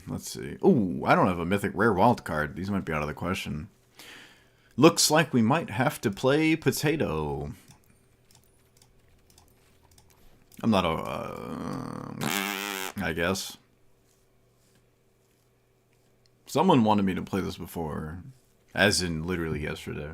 Let's see. Oh, I don't have a mythic rare wild card. These might be out of the question. Looks like we might have to play potato. I'm not I guess. Someone wanted me to play this before. As in, literally yesterday.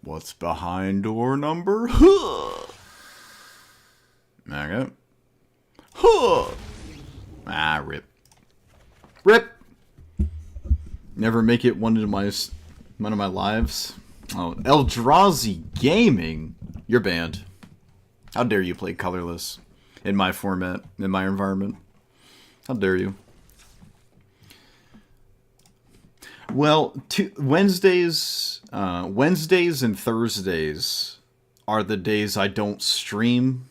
What's behind door number? Okay. Ah, rip. Rip! Never make it one of my lives. Oh, Eldrazi Gaming? You're banned. How dare you play colorless in my format, in my environment? How dare you? Well, Wednesdays and Thursdays are the days I don't stream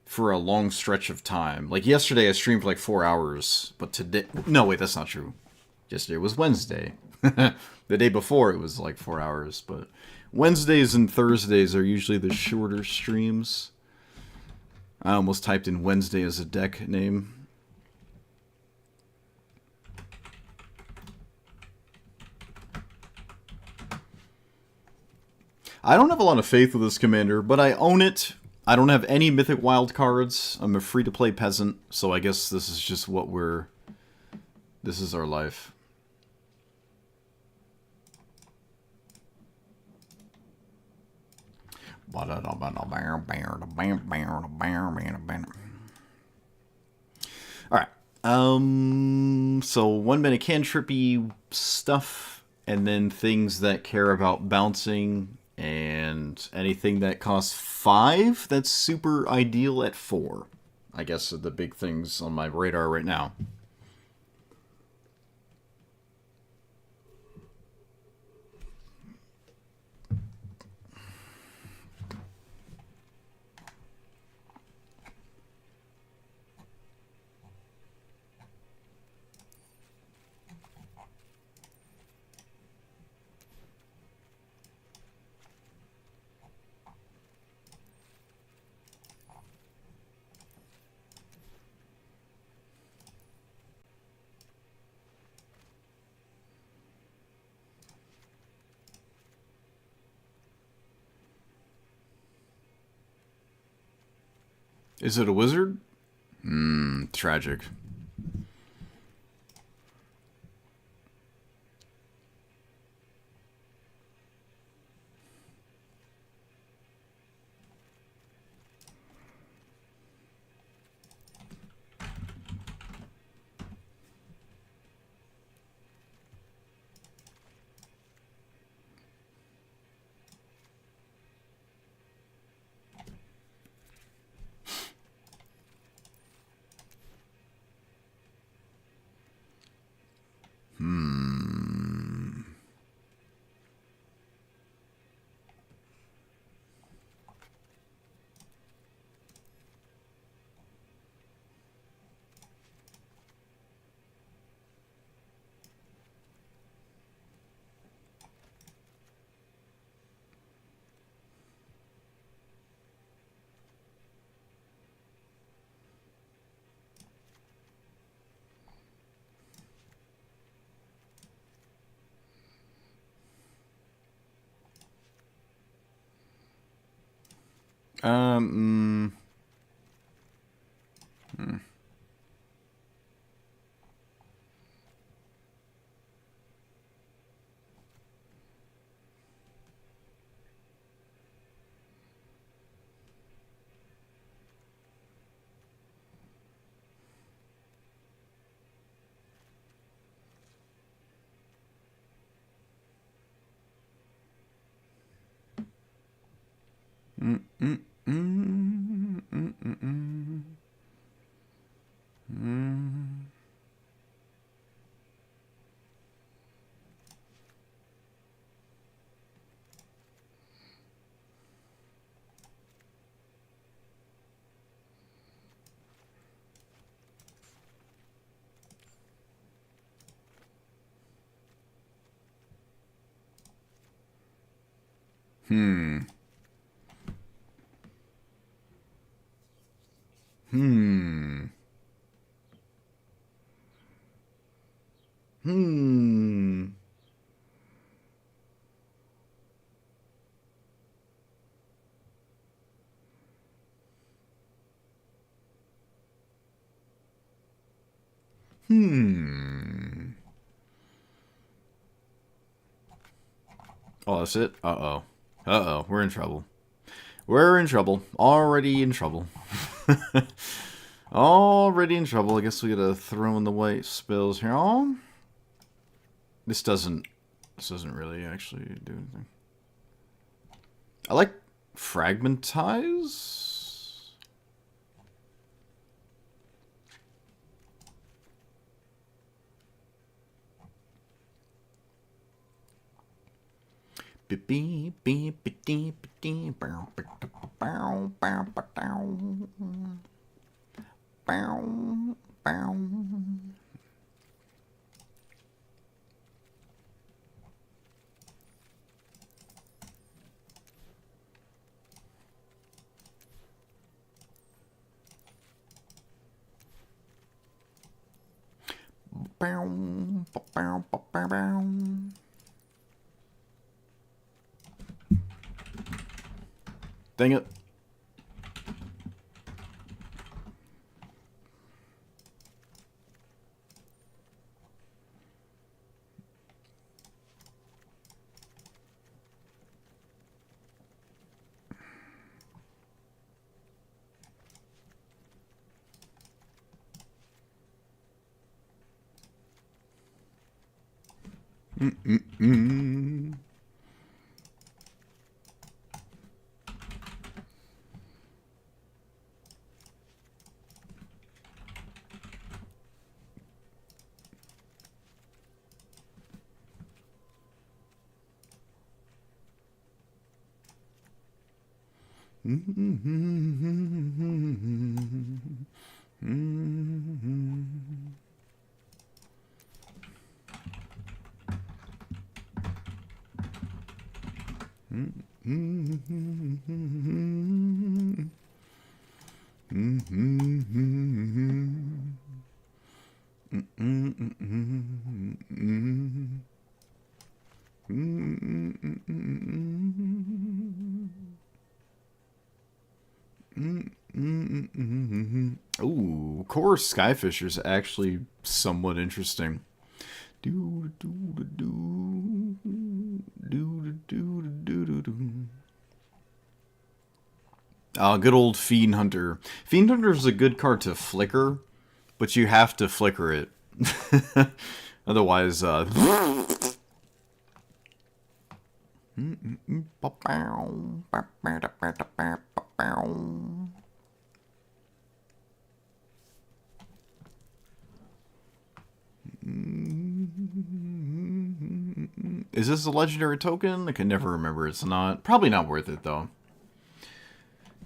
for a long stretch of time. Like yesterday, I streamed for like 4 hours, but today, no, wait, that's not true. Yesterday was Wednesday. The day before, it was like 4 hours, but Wednesdays and Thursdays are usually the shorter streams. I almost typed in Wednesday as a deck name. I don't have a lot of faith with this commander, but I own it. I don't have any mythic wild cards. I'm a free-to-play peasant, so I guess this is just what we're... This is our life. Alright. So 1 minute cantrippy stuff, and then things that care about bouncing, and anything that costs 5 that's super ideal at 4. I guess are the big things on my radar right now. Is it a wizard? Tragic. Um. Mm, mm, mm, mm, mm, mm, mm. Hmm. Hmm. Hmm. Hmm. Oh, that's it? Uh-oh. Uh-oh. We're in trouble. We're in trouble. Already in trouble. Already in trouble. I guess we gotta throw in the white spells here. Oh. This doesn't really actually do anything. I like fragmentize. Dang it. Mm-mm-mm. Ooh, Core Skyfisher is actually somewhat interesting. Do do do do do do do do do. Good old Fiend Hunter. Fiend Hunter is a good card to flicker, but you have to flicker it. Otherwise, is this a legendary token? I can never remember. It's not. Probably not worth it, though.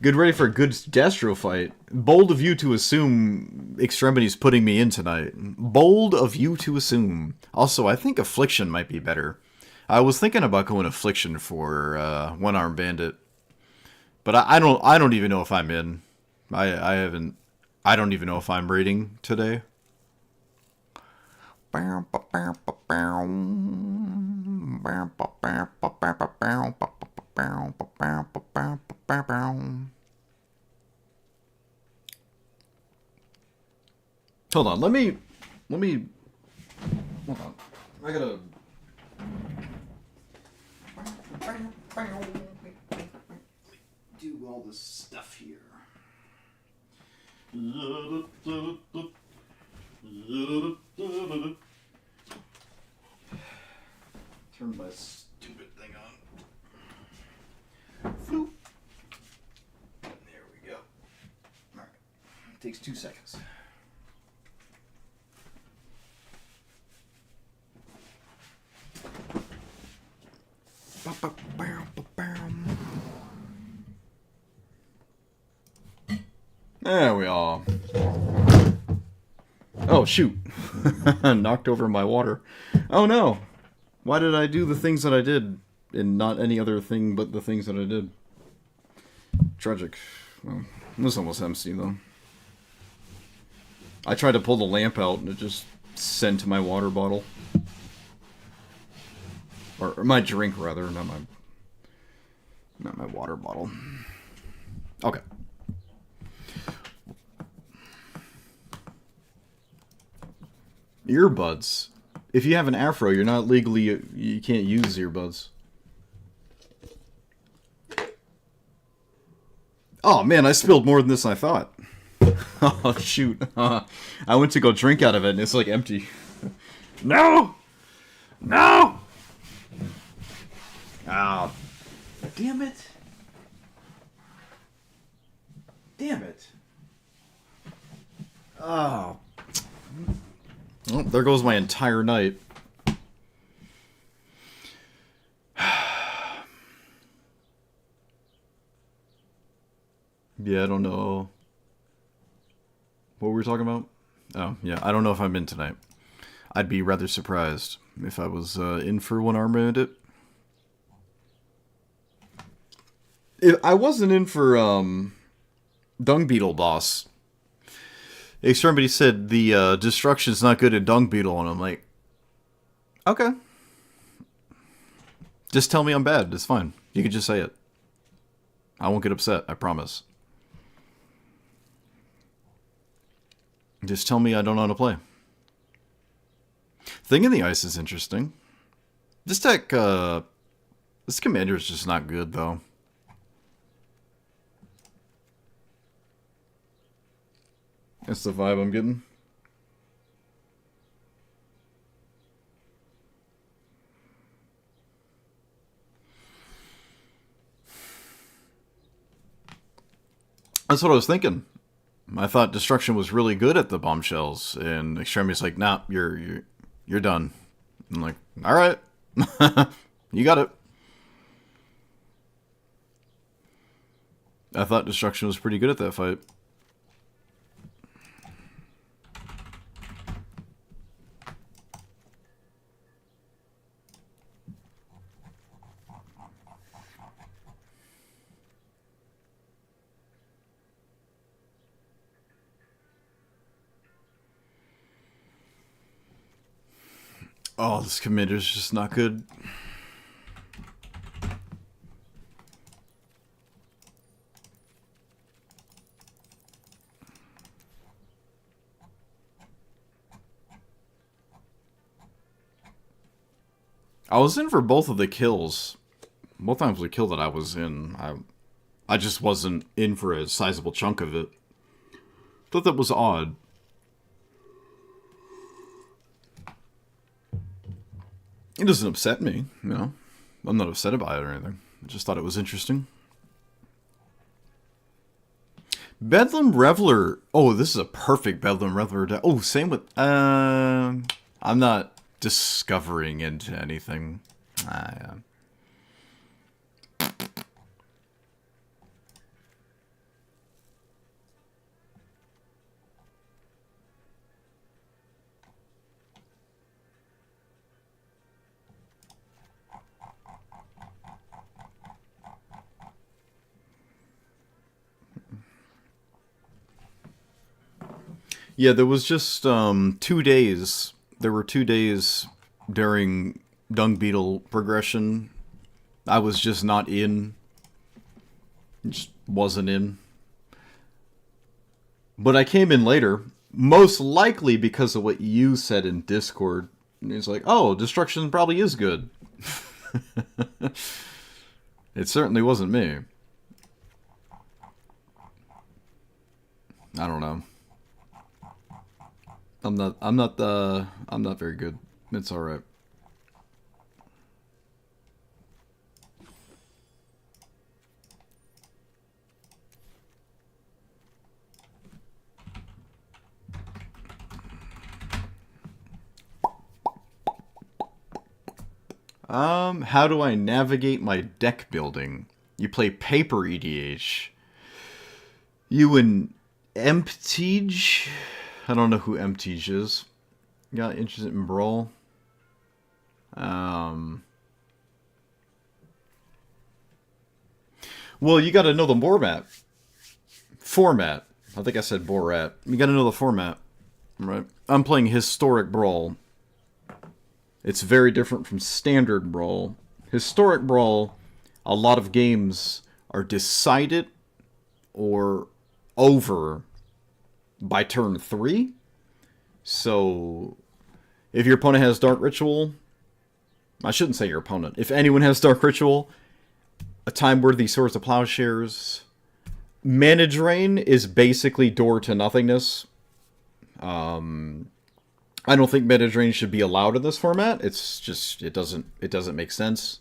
Good, ready for a good Destro fight. Bold of you to assume Extremity's putting me in tonight. Bold of you to assume. Also, I think Affliction might be better. I was thinking about going Affliction for One Arm Bandit, but I don't even know if I'm in. I haven't. I don't even know if I'm rating today. Hold on, let me, hold on. I gotta. Do all this stuff here. Turn my stupid thing on. Floop. There we go. Alright. Takes 2 seconds. There we are. Oh, shoot. Knocked over my water. Oh, no. Why did I do the things that I did and not any other thing but the things that I did? Tragic. Well, it was almost empty, though. I tried to pull the lamp out and it just sent to my water bottle. Or my drink, rather, not my water bottle. Okay. Earbuds. If you have an afro, you're not legally... You can't use earbuds. Oh, man, I spilled more than this I thought. Oh, shoot. I went to go drink out of it, and it's, like, empty. No! No! Ah. Damn it. Damn it. Oh. Well, there goes my entire night. Yeah, I don't know. What were we talking about? Oh, yeah, I don't know if I'm in tonight. I'd be rather surprised if I was in for One Arm Bandit. If I wasn't in for Dung Beetle Boss. Extremity said the destruction's not good at Dung Beetle, and I'm like, okay. Just tell me I'm bad, it's fine. You can just say it. I won't get upset, I promise. Just tell me I don't know how to play. Thing in the Ice is interesting. This deck, this commander is just not good, though. That's the vibe I'm getting. That's what I was thinking. I thought Destruction was really good at the bombshells, and Extremity's like, nah, you're done. I'm like, all right, you got it. I thought Destruction was pretty good at that fight. Oh, this commander's just not good. I was in for both of the kills. Both times the kill that I was in, I just wasn't in for a sizable chunk of it. Thought that was odd. It doesn't upset me, you know. I'm not upset about it or anything. I just thought it was interesting. Bedlam Reveler. Oh, this is a perfect Bedlam Reveler deck. Oh, same with... I'm not discovering into anything. Yeah, there was just 2 days. There were 2 days during Dung Beetle progression. I was just not in. Just wasn't in. But I came in later, Most likely because of what you said in Discord. And he's like, oh, destruction probably is good. It certainly wasn't me. I don't know. I'm not very good. It's alright. How do I navigate my deck building? You play paper EDH. You and Emptige? I don't know who Emptige is. Got interested in Brawl. Well, you gotta know the format. I think I said Borat. You gotta know the format, right? I'm playing Historic Brawl. It's very different from Standard Brawl. Historic Brawl, a lot of games are decided or over by turn 3. So, if your opponent has Dark Ritual, I shouldn't say your opponent. If anyone has Dark Ritual, a Time-Worthy Swords of Plowshares, Mana Drain is basically door to nothingness. I don't think Mana Drain should be allowed in this format. It's just it doesn't make sense.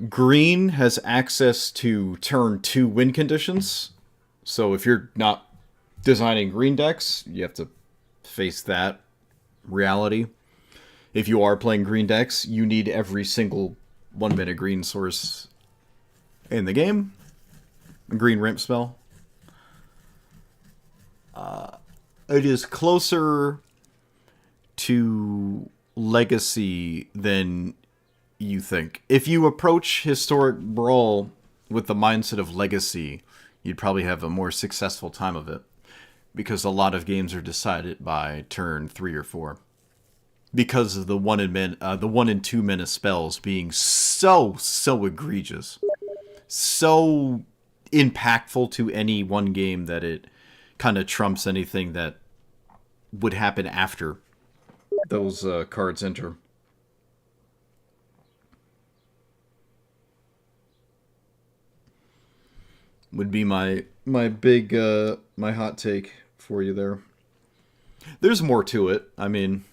Green has access to turn 2 win conditions. So if you're not designing green decks, you have to face that reality. If you are playing green decks, you need every single 1-mana green source in the game. A green ramp spell. It is closer to Legacy than you think. If you approach Historic Brawl with the mindset of Legacy, you'd probably have a more successful time of it. Because a lot of games are decided by turn 3 or 4. Because of the 1 and 2 mana spells being so egregious. So impactful to any one game that it kind of trumps anything that would happen after those cards enter. Would be my big my hot take for you there. There's more to it. I mean,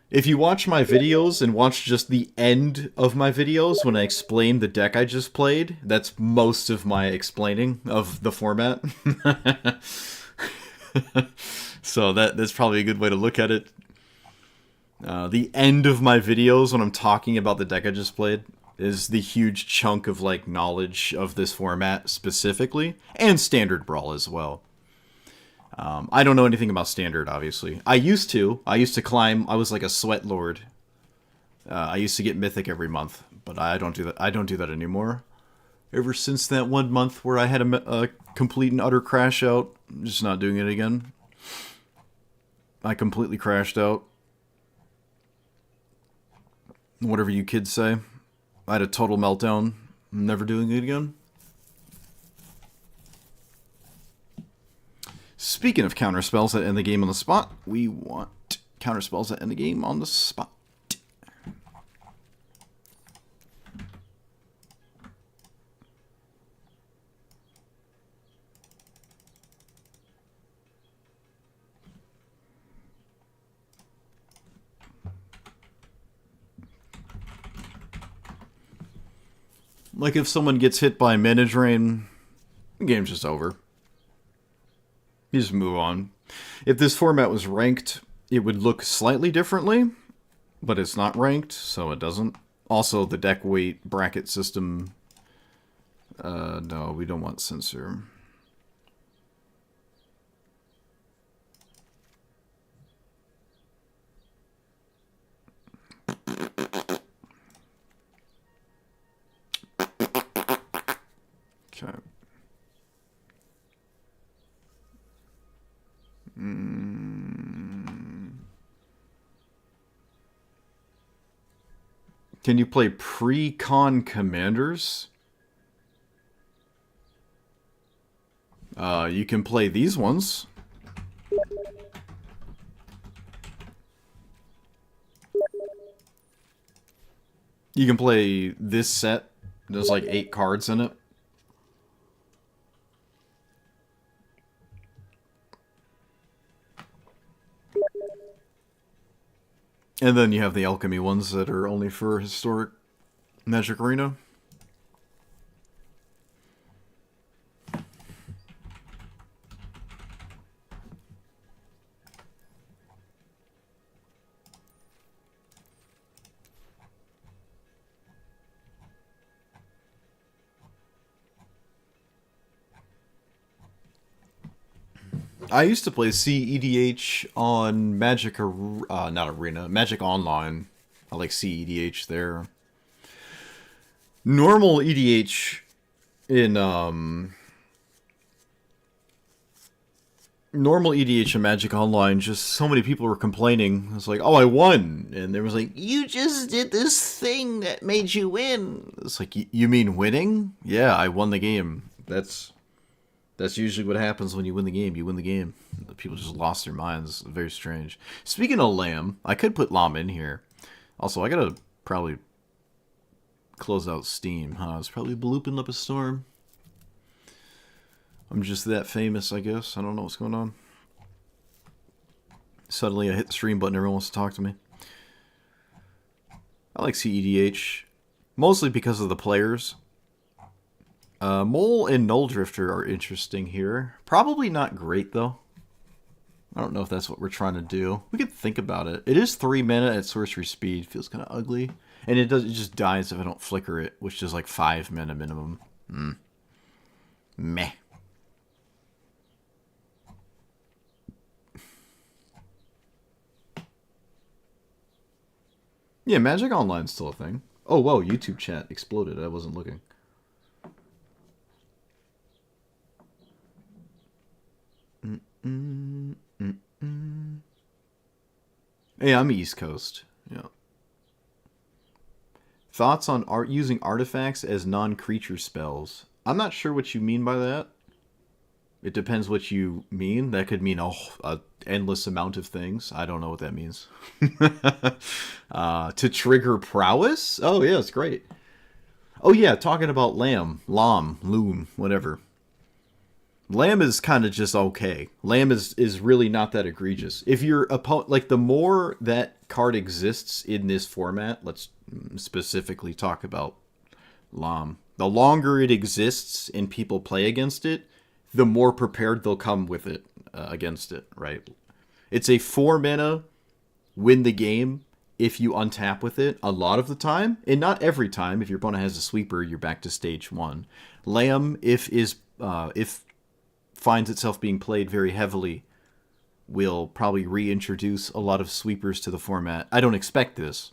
if you watch my videos and watch just the end of my videos when I explain the deck I just played, that's most of my explaining of the format. So that's probably a good way to look at it. The end of my videos when I'm talking about the deck I just played is the huge chunk of like knowledge of this format specifically, and Standard Brawl as well. I don't know anything about Standard, obviously. I used to climb. I was like a sweat lord. I used to get Mythic every month, but I don't do that. I don't do that anymore. Ever since that 1 month where I had a complete and utter crash out, I'm just not doing it again. I completely crashed out. Whatever you kids say. I had a total meltdown. I'm never doing it again. Speaking of counterspells that end the game on the spot, we want counterspells that end the game on the spot. Like if someone gets hit by Mana Drain, the game's just over. You just move on. If this format was ranked, it would look slightly differently, but it's not ranked, so it doesn't. Also, the deck weight bracket system... no, we don't want censor. Okay. Can you play pre-con commanders? You can play these ones. You can play this set. There's like 8 cards in it. And then you have the alchemy ones that are only for historic Magic Arena. I used to play CEDH on Magic, not Arena, Magic Online. I like CEDH there. Normal EDH in normal EDH and Magic Online, just so many people were complaining. It's like, oh, I won, and there was like, you just did this thing that made you win. It's like, you mean winning? Yeah, I won the game. That's usually what happens when you win the game. You win the game. People just lost their minds. Very strange. Speaking of Lamb, I could put Lam in here. Also, I gotta probably close out Steam. It's probably blooping up a storm. I'm just that famous, I guess. I don't know what's going on. Suddenly I hit the stream button. Everyone wants to talk to me. I like CEDH. Mostly because of the players. Mole and Null Drifter are interesting here. Probably not great, though. I don't know if that's what we're trying to do. We could think about it. It is 3 mana at sorcery speed. Feels kind of ugly. And it just dies if I don't flicker it, which is like 5 mana minimum. Meh. Yeah, Magic Online's still a thing. Oh, whoa, YouTube chat exploded. I wasn't looking. Yeah, I'm East Coast. Yeah. Thoughts on using artifacts as non-creature spells? I'm not sure what you mean by that. It depends what you mean. That could mean a endless amount of things. I don't know what that means. To trigger prowess? Oh, yeah, it's great. Oh, yeah, talking about Lamb, Loom, whatever. Lamb is kind of just okay. Lamb is really not that egregious. If your opponent, like, the more that card exists in this format, let's specifically talk about Lam. The longer it exists and people play against it, the more prepared they'll come with it against it, right? It's a 4 mana win the game if you untap with it a lot of the time, and not every time. If your opponent has a sweeper, you're back to stage 1. Lamb, if finds itself being played very heavily, will probably reintroduce a lot of sweepers to the format. I don't expect this,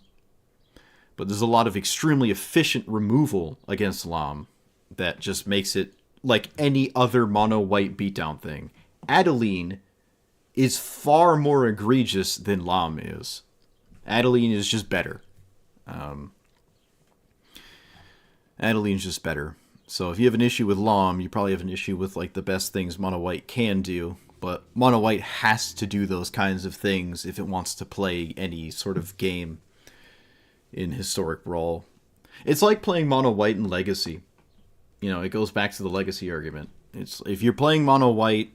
but there's a lot of extremely efficient removal against Lam that just makes it like any other mono white beatdown thing. Adeline is far more egregious than Lam is. Adeline is just better. Adeline's just better. So if you have an issue with Lam, you probably have an issue with like the best things mono white can do. But mono white has to do those kinds of things if it wants to play any sort of game in Historic Brawl. It's like playing mono white in Legacy. You know, it goes back to the Legacy argument. It's if you're playing mono white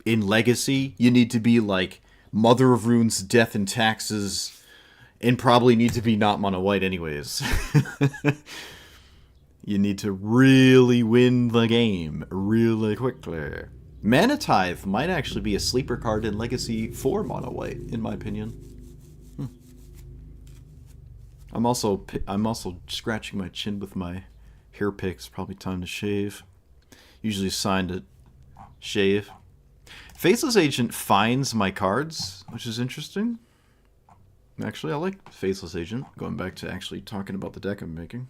in Legacy, you need to be like Mother of Runes, Death and Taxes, and probably need to be not mono white anyways. You need to really win the game really quickly. Mana Tithe might actually be a sleeper card in Legacy for mono white, in my opinion. I'm also scratching my chin with my hair picks. Probably time to shave. Usually assigned to shave. Faceless Agent finds my cards, which is interesting. Actually, I like Faceless Agent. Going back to actually talking about the deck I'm making.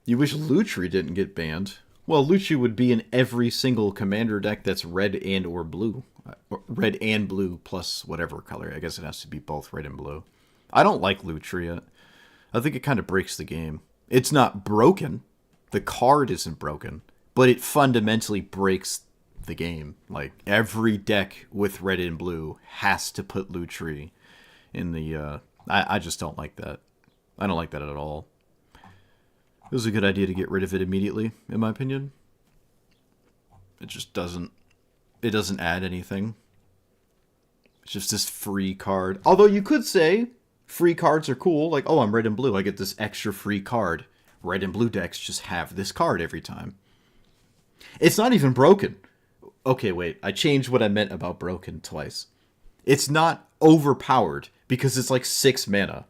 You wish Lutri didn't get banned. Well, Lutri would be in every single commander deck that's red and or blue. Red and blue plus whatever color. I guess it has to be both red and blue. I don't like Lutri. I think it kind of breaks the game. It's not broken. The card isn't broken. But it fundamentally breaks the game. Like, every deck with red and blue has to put Lutri in the I just don't like that. I don't like that at all. It was a good idea to get rid of it immediately, in my opinion. It just doesn't add anything. It's just this free card. Although you could say free cards are cool. Like, oh, I'm red and blue. I get this extra free card. Red and blue decks just have this card every time. It's not even broken. Okay, wait. I changed what I meant about broken twice. It's not overpowered because it's like 6 mana.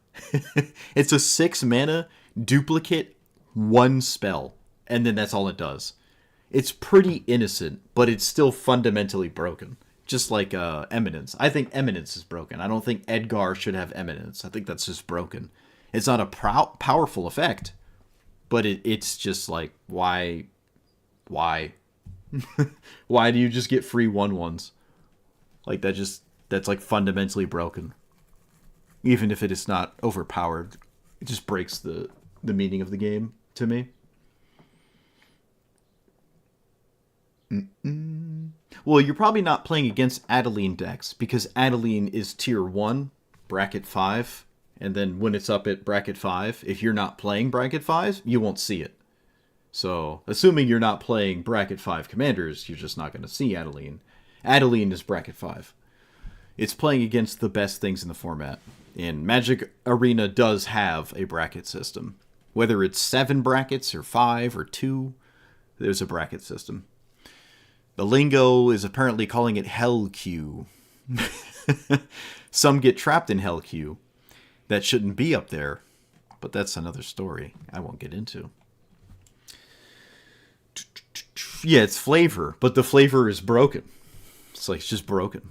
It's a 6 mana duplicate 1 spell. And then that's all it does. It's pretty innocent, but it's still fundamentally broken. Just like Eminence. I think Eminence is broken. I don't think Edgar should have Eminence. I think that's just broken. It's not a powerful effect, but it's just like, why? Why do you just get free 1/1s? Like, that's like fundamentally broken. Even if it is not overpowered, it just breaks the meaning of the game to me. Well, you're probably not playing against Adeline decks, because Adeline is tier 1, bracket 5, and then when it's up at bracket 5, if you're not playing bracket 5, you won't see it. So, assuming you're not playing bracket 5 commanders, you're just not going to see Adeline. Adeline is bracket 5. It's playing against the best things in the format. And Magic Arena does have a bracket system. Whether it's 7 brackets or 5 or 2, there's a bracket system. The lingo is apparently calling it Hell Q. Some get trapped in Hell Q. That shouldn't be up there. But that's another story I won't get into. Yeah, it's flavor, but the flavor is broken. It's like, it's just broken.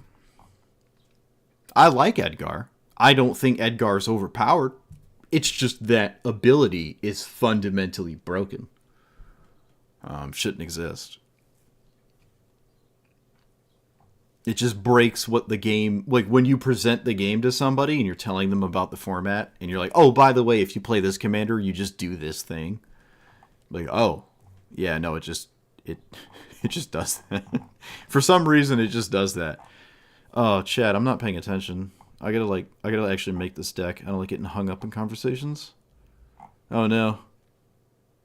I like Edgar. I don't think Edgar's overpowered. It's just that ability is fundamentally broken. Shouldn't exist. It just breaks what the game... Like, when you present the game to somebody and you're telling them about the format, and you're like, oh, by the way, if you play this commander, you just do this thing. Like, oh, yeah, no, it just does that. For some reason, it just does that. Oh, Chad, I'm not paying attention. I gotta actually make this deck. I don't like getting hung up in conversations. Oh, no.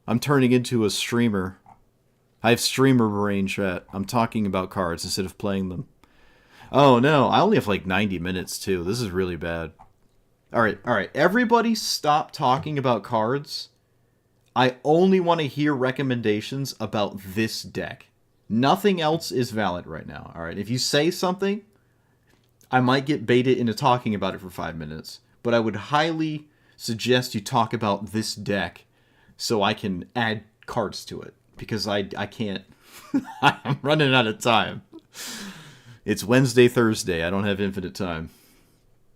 I'm turning into a streamer. I have streamer brain, chat. I'm talking about cards instead of playing them. Oh, no. I only have like 90 minutes, too. This is really bad. All right. Everybody stop talking about cards. I only want to hear recommendations about this deck. Nothing else is valid right now. All right. If you say something, I might get baited into talking about it for 5 minutes. But I would highly suggest you talk about this deck so I can add cards to it. Because I can't. I'm running out of time. It's Wednesday, Thursday. I don't have infinite time.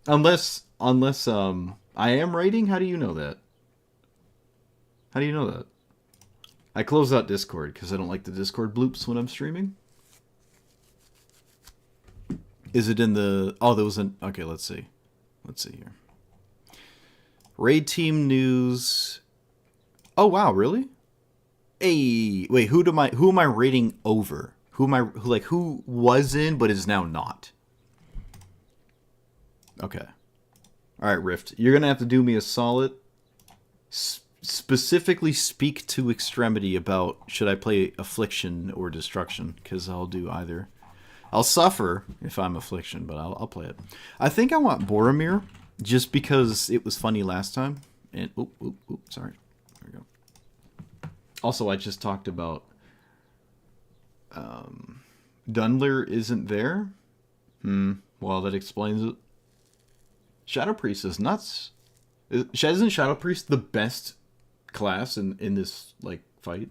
Unless I am raiding? How do you know that? How do you know that? I close out Discord because I don't like the Discord bloops when I'm streaming. Is it in the... Oh, there was an... Okay, let's see. Let's see here. Raid team news. Oh, wow, really? Hey, wait, who am I raiding over? Who was in but is now not? Okay. All right, Rift. You're going to have to do me a solid. Specifically speak to Extremity about should I play Affliction or Destruction, because I'll do either. I'll suffer if I'm Affliction, but I'll play it. I think I want Boromir just because it was funny last time. And sorry. There we go. Also, I just talked about Dunler isn't there. Well, that explains it. Shadow Priest is nuts. Isn't Shadow Priest the best class in this like fight?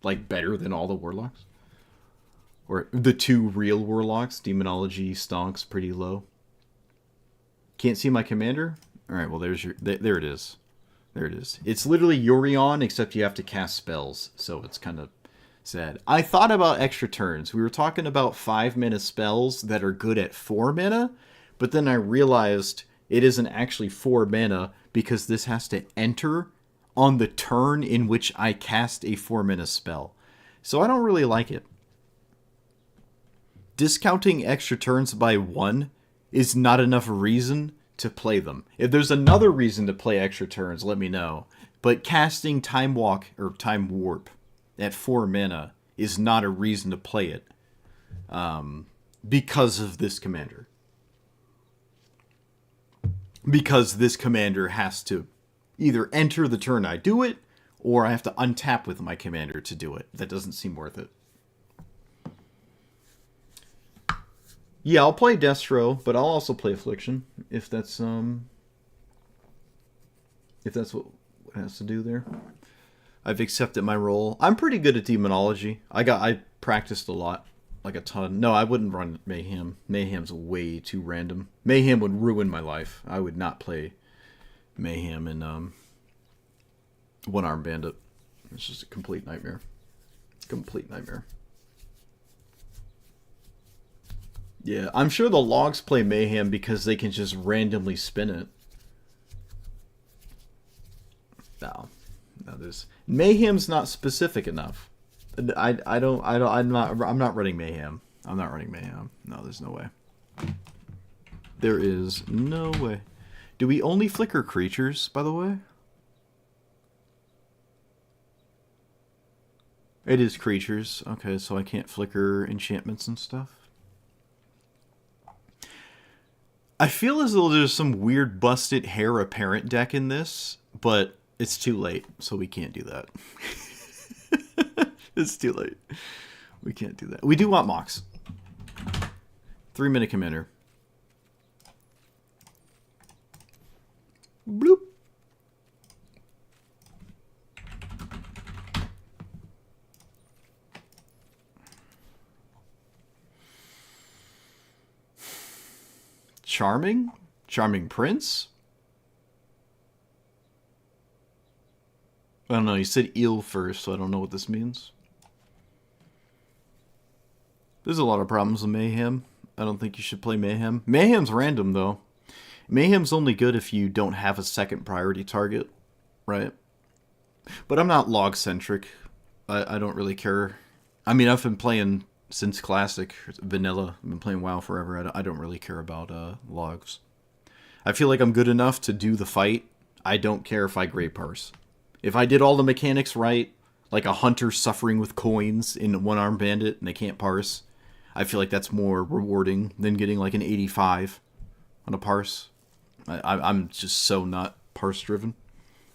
Like better than all the warlocks? Or the 2 real warlocks? Demonology stonks pretty low. Can't see my commander? Alright, well there it is. There it is. It's literally Yorion, except you have to cast spells, so it's kind of sad. I thought about extra turns. We were talking about 5-mana spells that are good at 4 mana, but then I realized it isn't actually 4 mana because this has to enter on the turn in which I cast a 4-mana spell. So I don't really like it. Discounting extra turns by 1 is not enough reason to play them. If there's another reason to play extra turns, let me know. But casting Time Walk or Time Warp at 4 mana is not a reason to play it because of this commander. Because this commander has to either enter the turn I do it, or I have to untap with my commander to do it. That doesn't seem worth it. Yeah, I'll play Destro, but I'll also play Affliction if that's what it has to do there. I've accepted my role. I'm pretty good at Demonology. I practiced a lot, like a ton. No, I wouldn't run Mayhem. Mayhem's way too random. Mayhem would ruin my life. I would not play Mayhem in One Arm Bandit. It's just a complete nightmare. Complete nightmare. Yeah, I'm sure the logs play Mayhem because they can just randomly spin it. No, there's Mayhem's not specific enough. I'm not running Mayhem. I'm not running Mayhem. No, there's no way. There is no way. Do we only flicker creatures, by the way? It is creatures. Okay, so I can't flicker enchantments and stuff. I feel as though there's some weird busted heir apparent deck in this, but it's too late, so we can't do that. It's too late. We can't do that. We do want Mox. 3-minute commander. Bloop. Charming? Charming Prince? I don't know, you said eel first, so I don't know what this means. There's a lot of problems with Mayhem. I don't think you should play Mayhem. Mayhem's random, though. Mayhem's only good if you don't have a second priority target, right? But I'm not log-centric. I don't really care. I mean, I've been playing since Classic, Vanilla. I've been playing WoW forever. I don't really care about logs. I feel like I'm good enough to do the fight. I don't care if I Great Parse. If I did all the mechanics right, like a hunter suffering with coins in One Arm Bandit and they can't parse, I feel like that's more rewarding than getting like an 85 on a parse. I'm just so not parse driven.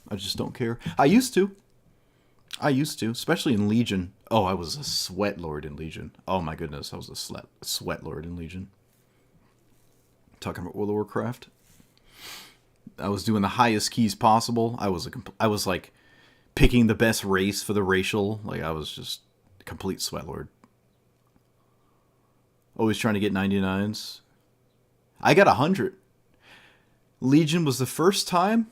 I just don't care. I used to, especially in Legion. Oh, I was a sweat lord in Legion. Oh my goodness, I was a sweat lord in Legion. Talking about World of Warcraft. I was doing the highest keys possible. I was like picking the best race for the racial. Like I was just a complete sweat lord. Always trying to get 99s. I got 100. Legion was the first time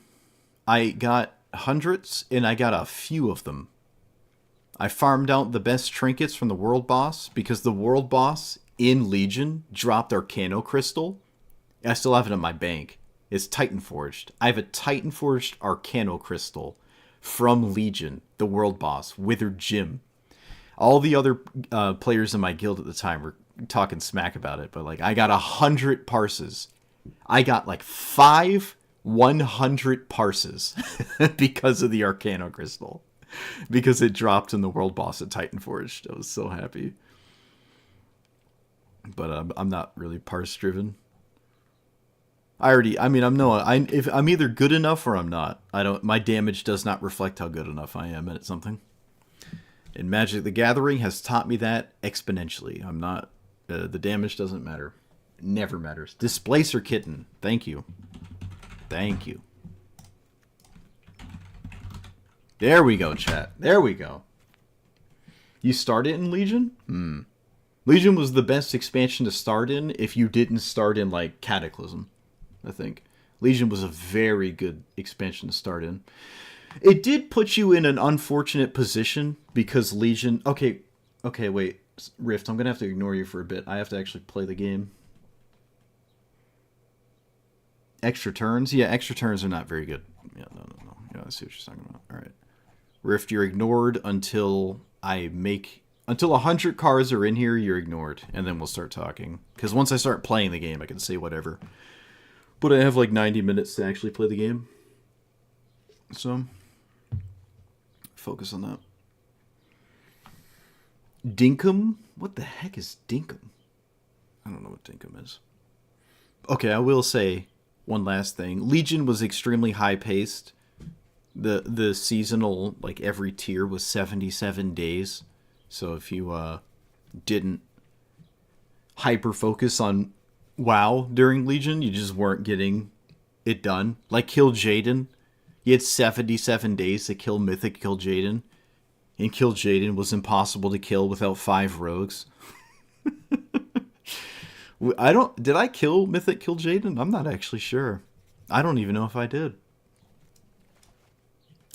I got hundreds, and I got a few of them. I farmed out the best trinkets from the world boss because the world boss in Legion dropped Arcano Crystal. I still have it in my bank. It's Titan Forged. I have a Titan Forged Arcano Crystal from Legion, the world boss, Withered Jim. All the other players in my guild at the time were talking smack about it, but like I got 100 parses. I got like 100 parses because of the Arcano Crystal. Because it dropped in the world boss at Titan Forged. I was so happy. But I'm not really parse driven. I'm either good enough or I'm not. My damage does not reflect how good enough I am at something. And Magic the Gathering has taught me that exponentially. I'm not, the damage doesn't matter. It never matters. Displacer Kitten. Thank you. Thank you. There we go, chat. There we go. You started in Legion? Legion was the best expansion to start in if you didn't start in, like, Cataclysm, I think. Legion was a very good expansion to start in. It did put you in an unfortunate position because Legion... Okay, wait. Rift, I'm going to have to ignore you for a bit. I have to actually play the game. Extra turns? Yeah, extra turns are not very good. Yeah, no. Yeah, I see what you're talking about. All right. Rift, you're ignored until 100 cards are in here, you're ignored. And then we'll start talking. Because once I start playing the game, I can say whatever. But I have like 90 minutes to actually play the game. So, focus on that. Dinkum? What the heck is Dinkum? I don't know what Dinkum is. Okay, I will say one last thing. Legion was extremely high paced. The seasonal, like every tier was 77 days. So if you didn't hyper focus on WoW during Legion, you just weren't getting it done. Like Kill Jaden. You had 77 days to kill Mythic Kill Jaden. And Kill Jaden was impossible to kill without 5 rogues. Did I kill Mythic Kill Jaden? I'm not actually sure. I don't even know if I did.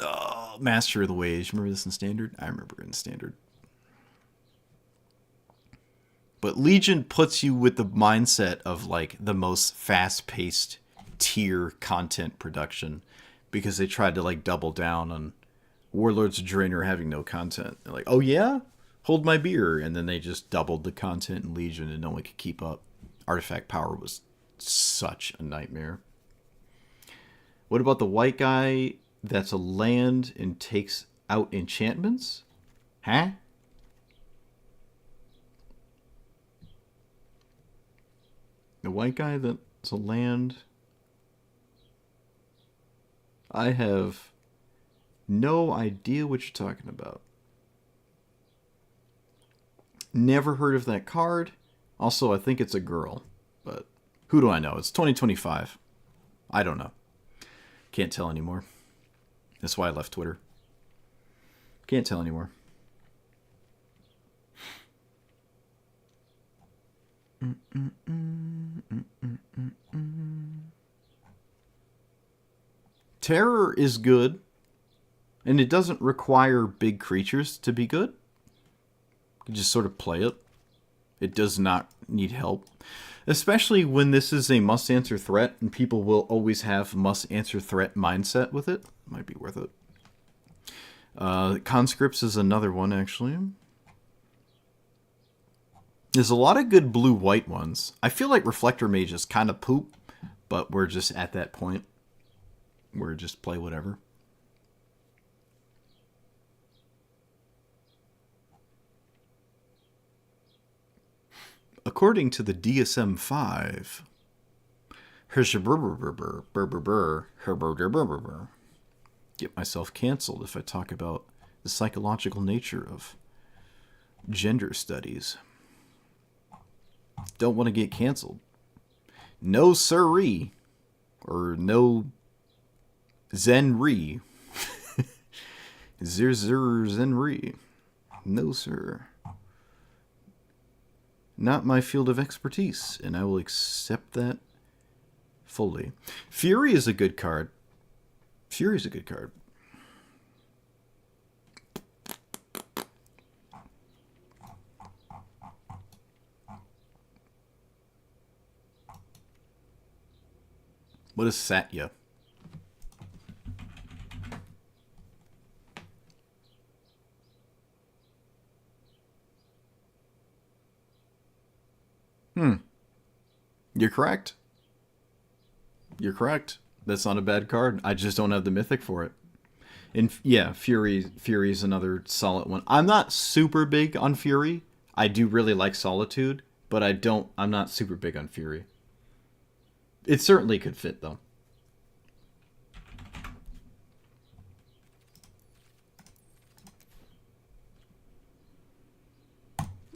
Oh, Master of the Waves. Remember this in Standard? I remember it in Standard. But Legion puts you with the mindset of like the most fast-paced tier content production because they tried to like double down on Warlords of Draenor having no content. They're like, oh yeah? Hold my beer. And then they just doubled the content in Legion and no one could keep up. Artifact power was such a nightmare. What about the white guy that's a land and takes out enchantments? Huh? The white guy that's a land? I have no idea what you're talking about. Never heard of that card. Also, I think it's a girl. But who do I know? It's 2025. I don't know. Can't tell anymore. That's why I left Twitter. Can't tell anymore. Terror is good, and it doesn't require big creatures to be good. You just sort of play it. It does not need help. Especially when this is a must-answer threat, and people will always have must-answer threat mindset with it. Might be worth it. Conscripts is another one, actually. There's a lot of good blue-white ones. I feel like Reflector Mage is kind of poop, but we're just at that point where just play whatever. According to the DSM-5, get myself canceled if I talk about the psychological nature of gender studies. Don't want to get canceled. No siree. Or no zenri. Zenri. No sir. Not my field of expertise, and I will accept that fully. Fury is a good card. Fury is a good card. What is Satya? You're correct. You're correct. That's not a bad card. I just don't have the mythic for it. And yeah, Fury's another solid one. I'm not super big on Fury. I do really like Solitude, but I'm not super big on Fury. It certainly could fit though.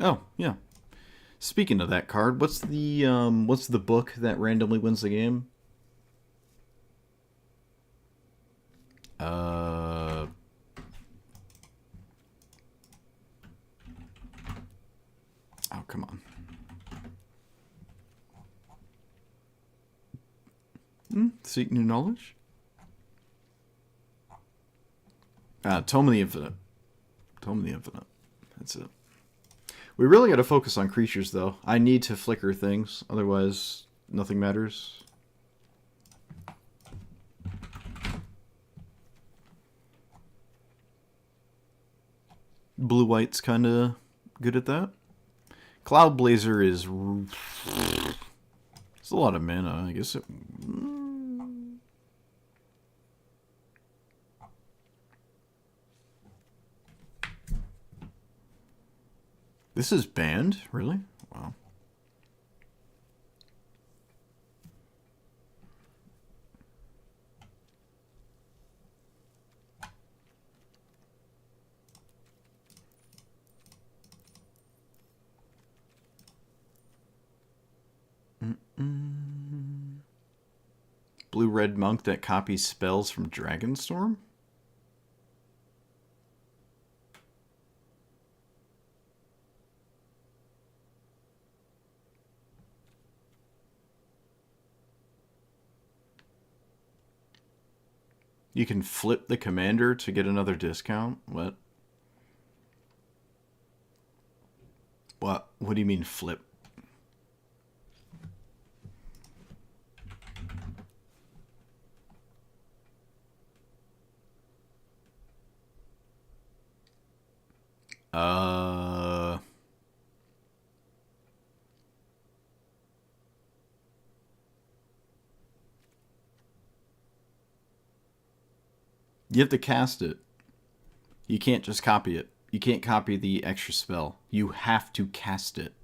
Oh, yeah. Speaking of that card, what's the book that randomly wins the game? Oh, come on. Seek new knowledge? Tome of the Infinite. Tome of the Infinite. That's it. We really got to focus on creatures, though. I need to flicker things, otherwise nothing matters. Blue-white's kind of good at that. Cloud Blazer is It's a lot of mana. I guess it... This is banned? Really? Wow. Blue-red monk that copies spells from Dragonstorm? You can flip the commander to get another discount? What? What? What do you mean flip? You have to cast it. You can't just copy it. You can't copy the extra spell. You have to cast it.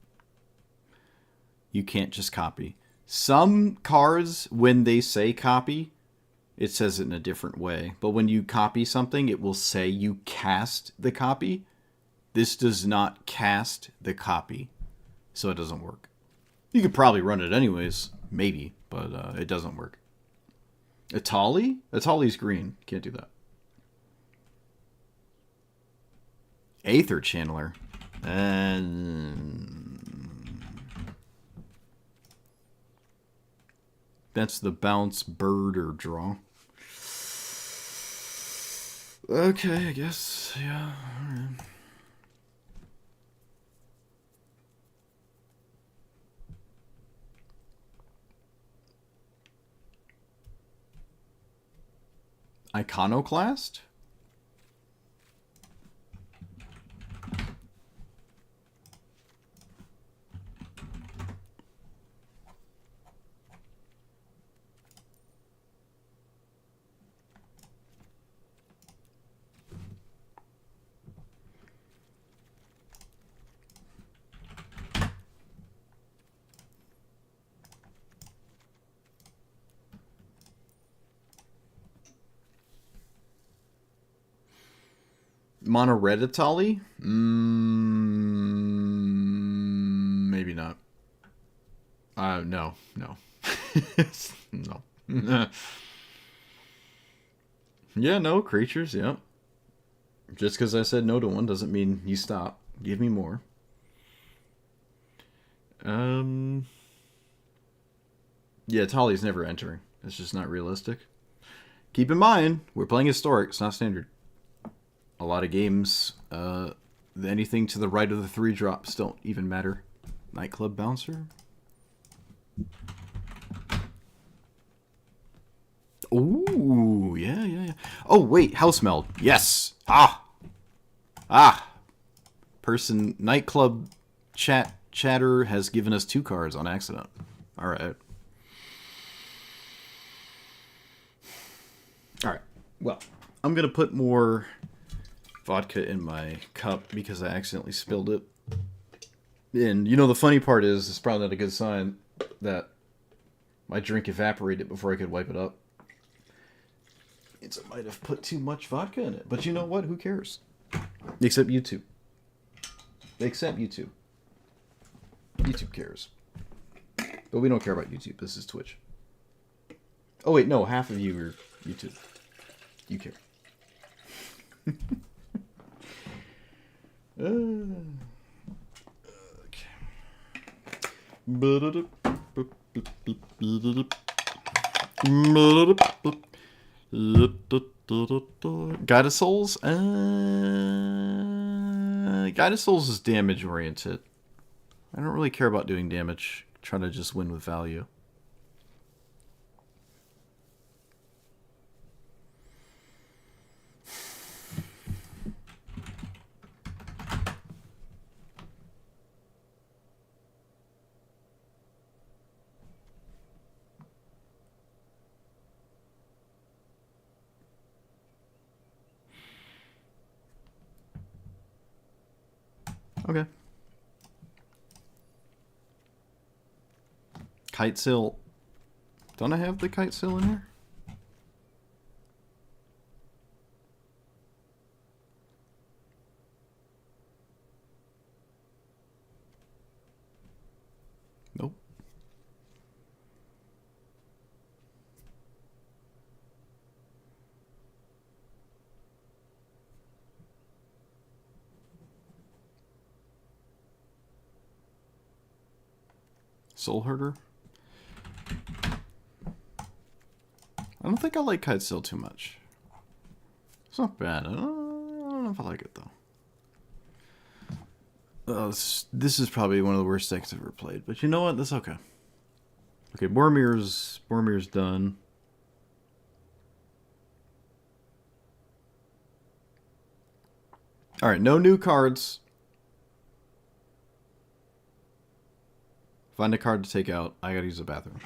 You can't just copy. Some cards, when they say copy, it says it in a different way. But when you copy something, it will say you cast the copy. This does not cast the copy, so it doesn't work. You could probably run it anyways, maybe, but it doesn't work. Atali? Atali's green. Can't do that. Aether Channeler. That's the bounce bird or draw. Okay, I guess. Yeah. All right. Iconoclast? Monoreditali? Maybe not. No. No. Yeah, no, creatures, yeah. Just because I said no to one doesn't mean you stop. Give me more. Yeah, Tali's never entering. It's just not realistic. Keep in mind, we're playing historic. It's not standard. A lot of games, anything to the right of the 3 drops don't even matter. Nightclub Bouncer? Ooh, yeah. Oh, wait, House Meld. Yes. Person, Nightclub chatter has given us 2 cards on accident. All right. Well, I'm going to put more vodka in my cup because I accidentally spilled it. And, you know, the funny part is, it's probably not a good sign that my drink evaporated before I could wipe it up. It might have put too much vodka in it. But you know what? Who cares? Except YouTube. Except YouTube. YouTube cares. But we don't care about YouTube. This is Twitch. Oh, wait, no. Half of you are YouTube. You care. Guide of Souls? Guide of Souls is damage oriented. I don't really care about doing damage. Try to just win with value. Okay. Kite Sail. Don't I have the Kite Sail in here? Nope. Soul Herder. I don't think I like Kite Sail too much. It's not bad. I don't know if I like it, though. This is probably one of the worst decks I've ever played. But you know what? That's okay. Okay, Boromir's done. Alright, no new cards. Find a card to take out. I gotta use the bathroom.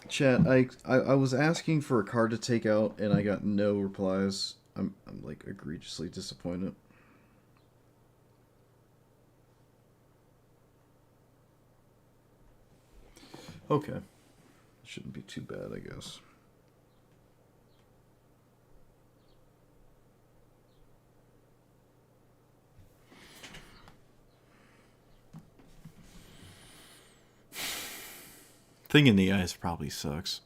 Chat, I was asking for a card to take out and I got no replies. I'm like egregiously disappointed. Okay. Shouldn't be too bad, I guess. Thing in the Eyes probably sucks.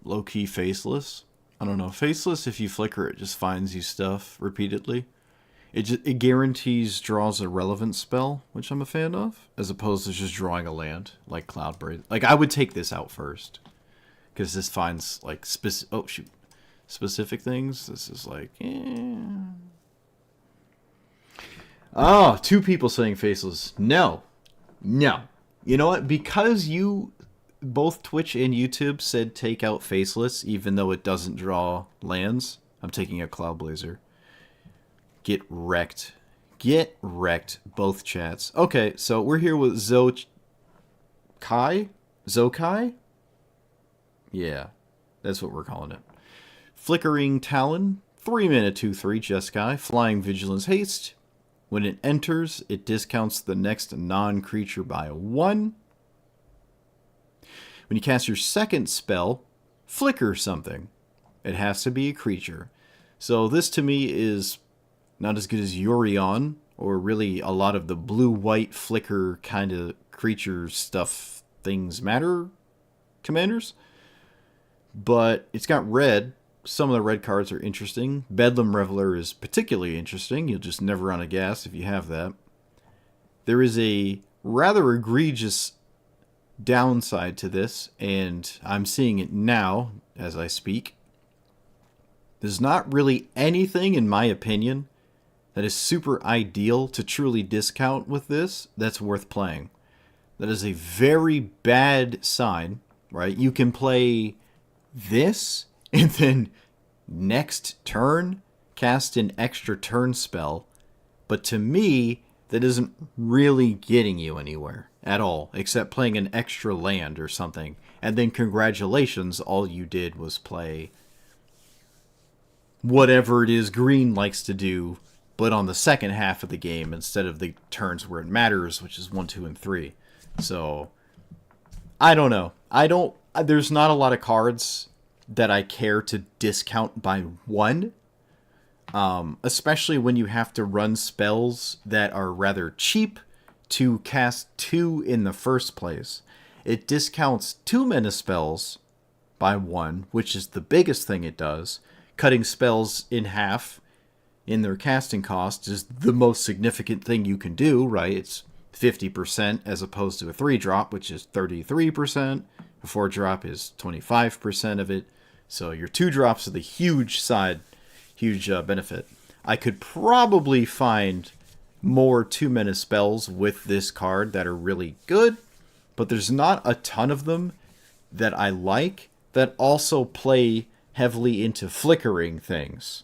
Low-key Faceless. I don't know. Faceless, if you flicker it, just finds you stuff repeatedly. It guarantees draws a relevant spell, which I'm a fan of, as opposed to just drawing a land, like Cloudbraid. Like, I would take this out first. Because this finds, like, specific things. This is like, Oh, two people saying Faceless. No. No. You know what? Because you, both Twitch and YouTube said take out Faceless, even though it doesn't draw lands, I'm taking out Cloudblazer. Get wrecked. Get wrecked, both chats. Okay, so we're here with Zokai? Zokai? Yeah, that's what we're calling it. Flickering Talon, 3-mana 2/3 Jeskai, Flying Vigilance Haste. When it enters, it discounts the next non-creature by 1. When you cast your second spell, flicker something. It has to be a creature. So this to me is not as good as Yorion, or really a lot of the blue-white flicker kind of creature stuff things matter commanders. But it's got red. Some of the red cards are interesting. Bedlam Reveler is particularly interesting. You'll just never run a gas if you have that. There is a rather egregious downside to this, and I'm seeing it now as I speak. There's not really anything, in my opinion, that is super ideal to truly discount with this that's worth playing. That is a very bad sign, right? You can play this and then next turn cast an extra turn spell, but to me, that isn't really getting you anywhere at all, except playing an extra land or something. And then congratulations, all you did was play whatever it is green likes to do, but on the second half of the game instead of the turns where it matters, which is 1, 2, and 3. So, I don't know. There's not a lot of cards that I care to discount by 1. Especially when you have to run spells that are rather cheap to cast 2 in the first place. It discounts 2 mana spells by 1, which is the biggest thing it does. Cutting spells in half in their casting cost is the most significant thing you can do, right? It's 50% as opposed to a 3-drop, which is 33%. A 4-drop is 25% of it. So your 2 drops are the huge benefit. I could probably find more 2-mana spells with this card that are really good, but there's not a ton of them that I like that also play heavily into flickering things.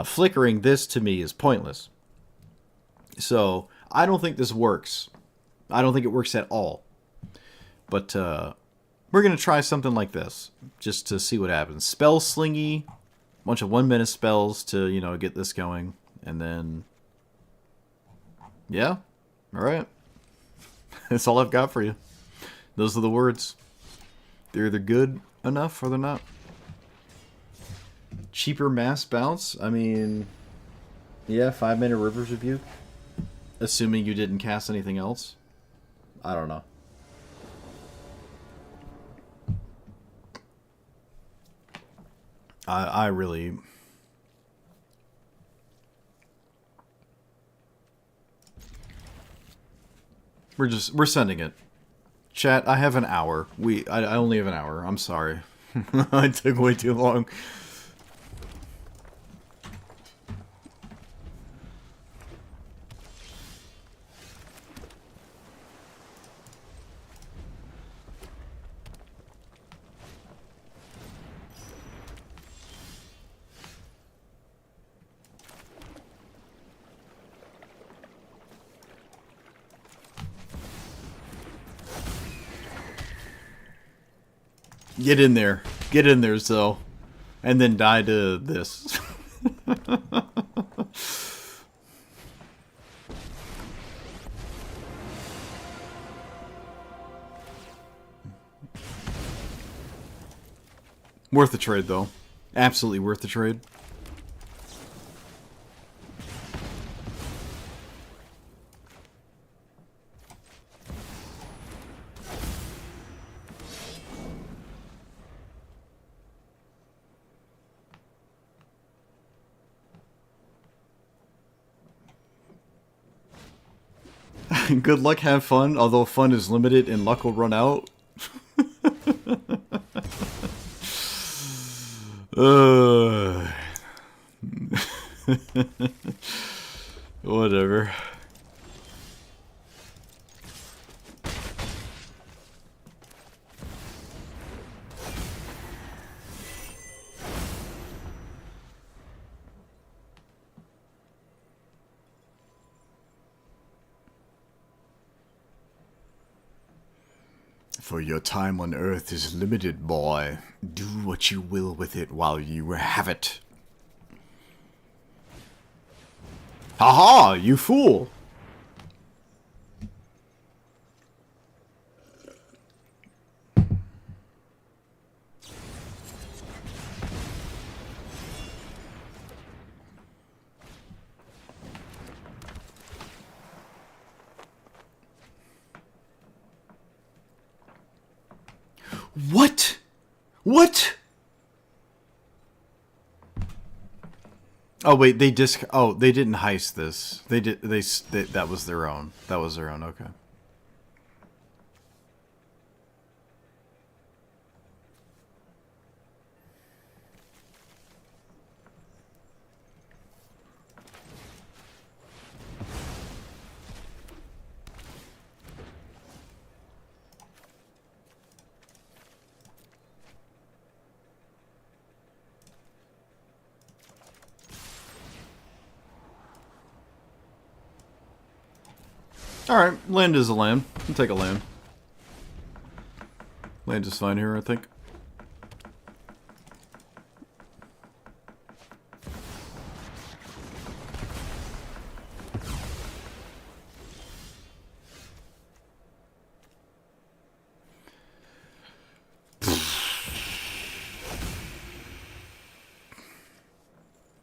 Flickering this to me is pointless. So I don't think this works. I don't think it works at all. But we're going to try something like this just to see what happens. Spell Slingy, bunch of 1-minute spells to, get this going. And then, yeah, all right. That's all I've got for you. Those are the words. They're either good enough or they're not. Cheaper mass bounce? I mean, yeah, 5-minute River's Rebuke. Assuming you didn't cast anything else. I don't know. I really... We're sending it. Chat, I have an hour. I only have an hour. I'm sorry. It took way too long. Get in there. Get in there, Zoe. And then die to this. Worth the trade, though. Absolutely worth the trade. Good luck, have fun, although fun is limited and luck will run out. Whatever. For your time on Earth is limited, boy. Do what you will with it while you have it. Haha, you fool! What? What? Oh wait, they didn't heist this. They that was their own. That was their own. Okay. Alright, land is a land. I'll take a land. Land is fine here, I think.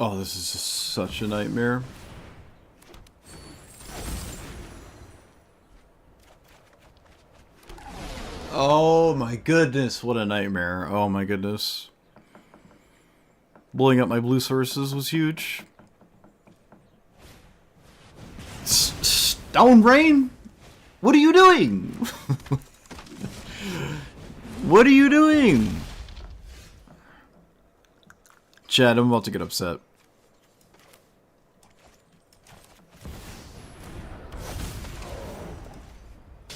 Oh, this is just such a nightmare. Oh my goodness, what a nightmare. Oh my goodness. Blowing up my blue sources was huge. Stone Rain? What are you doing? What are you doing? Chad, I'm about to get upset.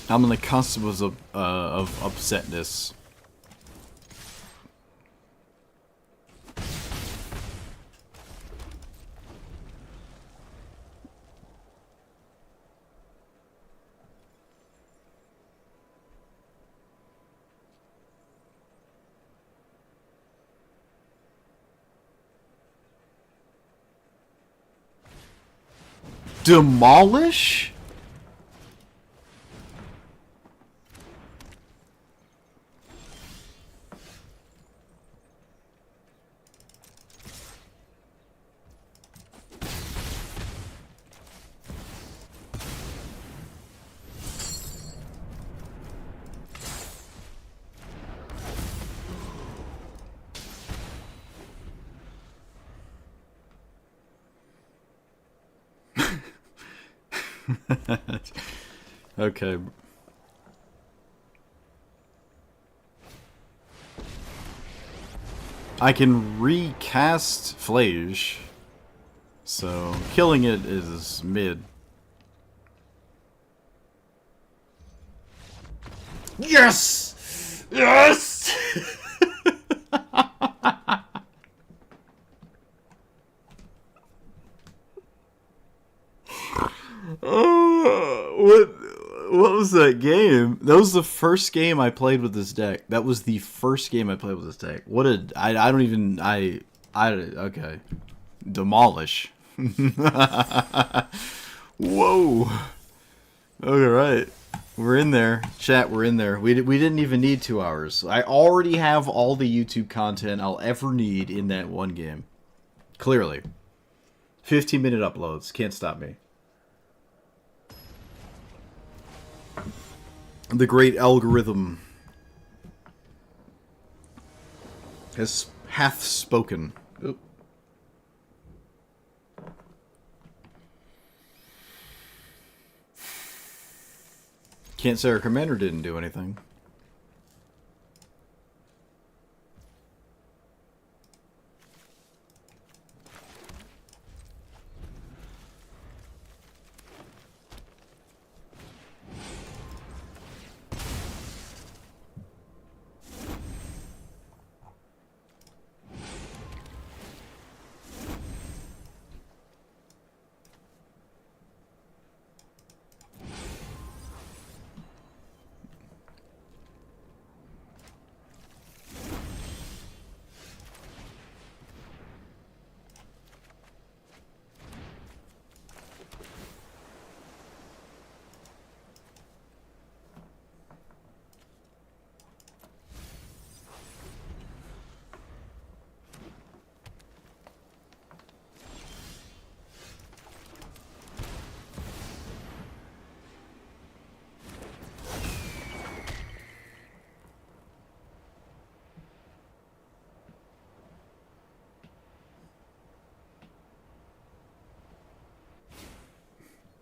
I'm on the cusp of upsetness. Demolish? Okay. I can recast Flage, so killing it is mid. Yes! Yes! What was that game? That was the first game I played with this deck. That was the first game I played with this deck. What a I don't even okay. Demolish. Whoa. Alright. We're in there. Chat, we're in there. We didn't even need 2 hours. I already have all the YouTube content I'll ever need in that one game. Clearly. 15-minute uploads. Can't stop me. The great algorithm hath spoken. Oop. Can't say our commander didn't do anything.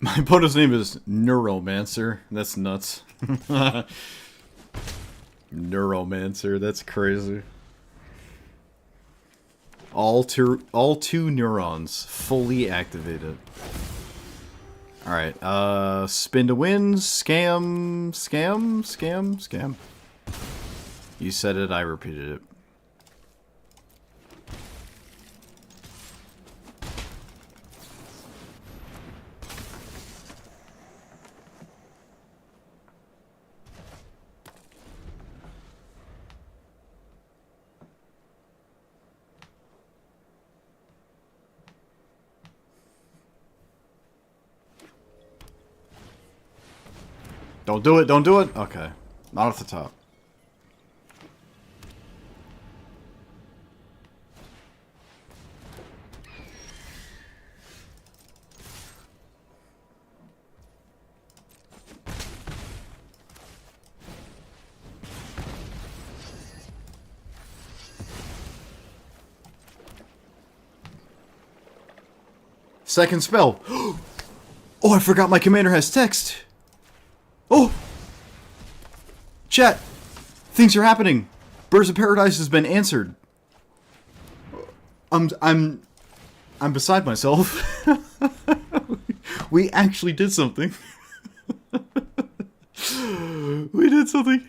My opponent's name is Neuromancer. That's nuts. Neuromancer, that's crazy. All two neurons fully activated. Alright, spin to win, scam. You said it, I repeated it. Don't do it. Don't do it. Okay. Not off the top. Second spell. Oh, I forgot my commander has text. Oh! Chat! Things are happening. Birds of Paradise has been answered. I'm beside myself. We actually did something. We did something.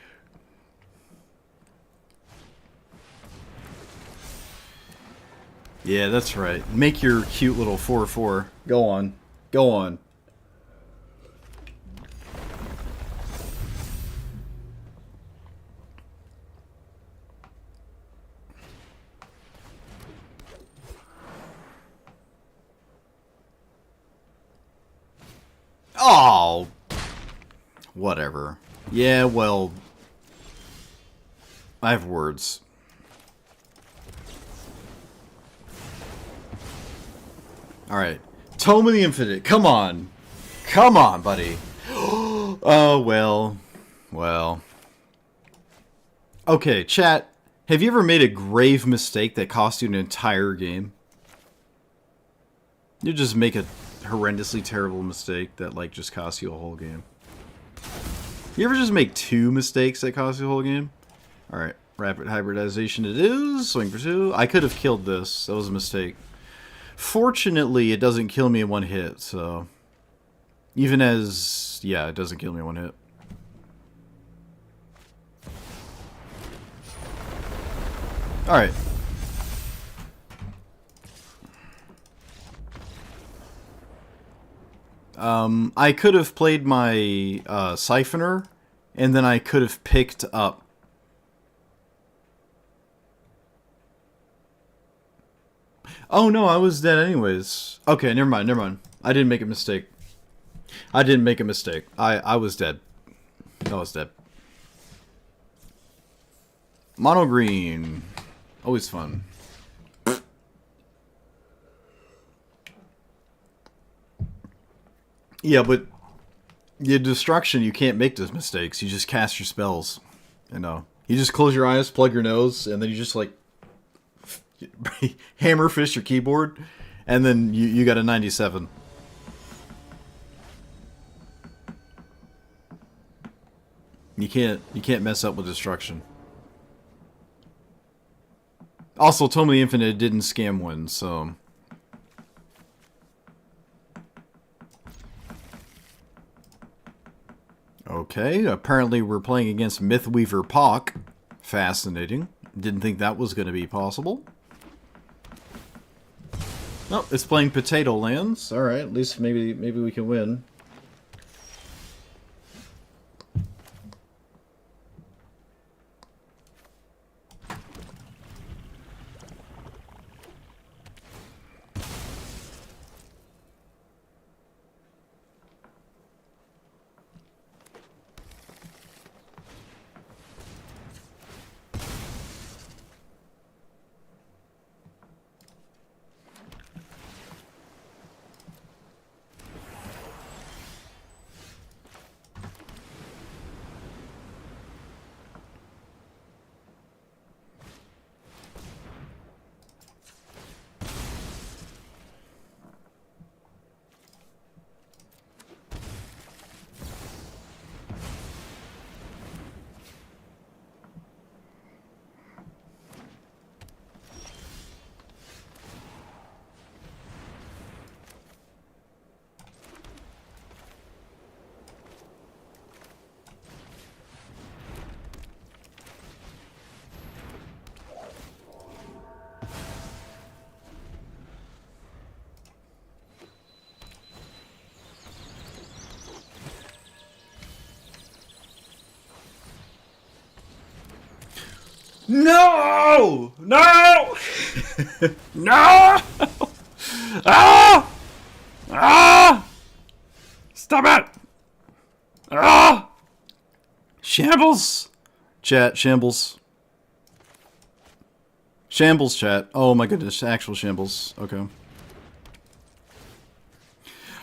Yeah, that's right. Make your cute little 4/4. Go on. Go on. Oh! Whatever. Yeah, well... I have words. Alright. Tome of the Infinite. Come on. Come on, buddy. Oh, well. Well. Okay, chat. Have you ever made a grave mistake that cost you an entire game? You just make a horrendously terrible mistake that, like, just costs you a whole game. You ever just make 2 mistakes that cost you a whole game? Alright. Rapid hybridization it is. Swing for 2. I could have killed this. That was a mistake. Fortunately, it doesn't kill me in one hit, so... Even as... Yeah, it doesn't kill me in one hit. Alright. I could have played my Siphoner, and then I could have picked up... Oh no, I was dead anyways. Okay, never mind, never mind. I didn't make a mistake. I didn't make a mistake. I was dead. I was dead. Mono green. Always fun. Yeah, but your destruction, you can't make those mistakes. You just cast your spells. You know. You just close your eyes, plug your nose, and then you just like hammer fist your keyboard, and then you got a 97. You can't mess up with destruction. Also, Tome of the Infinite didn't scam win, so... Okay, apparently we're playing against Mythweaver Pock. Fascinating. Didn't think that was going to be possible. Oh, it's playing Potato Lands. Alright, at least maybe we can win. No! No! No! Ah! Ah! Stop it! Ah! Shambles! Chat, shambles. Shambles, chat. Oh my goodness, actual shambles. Okay.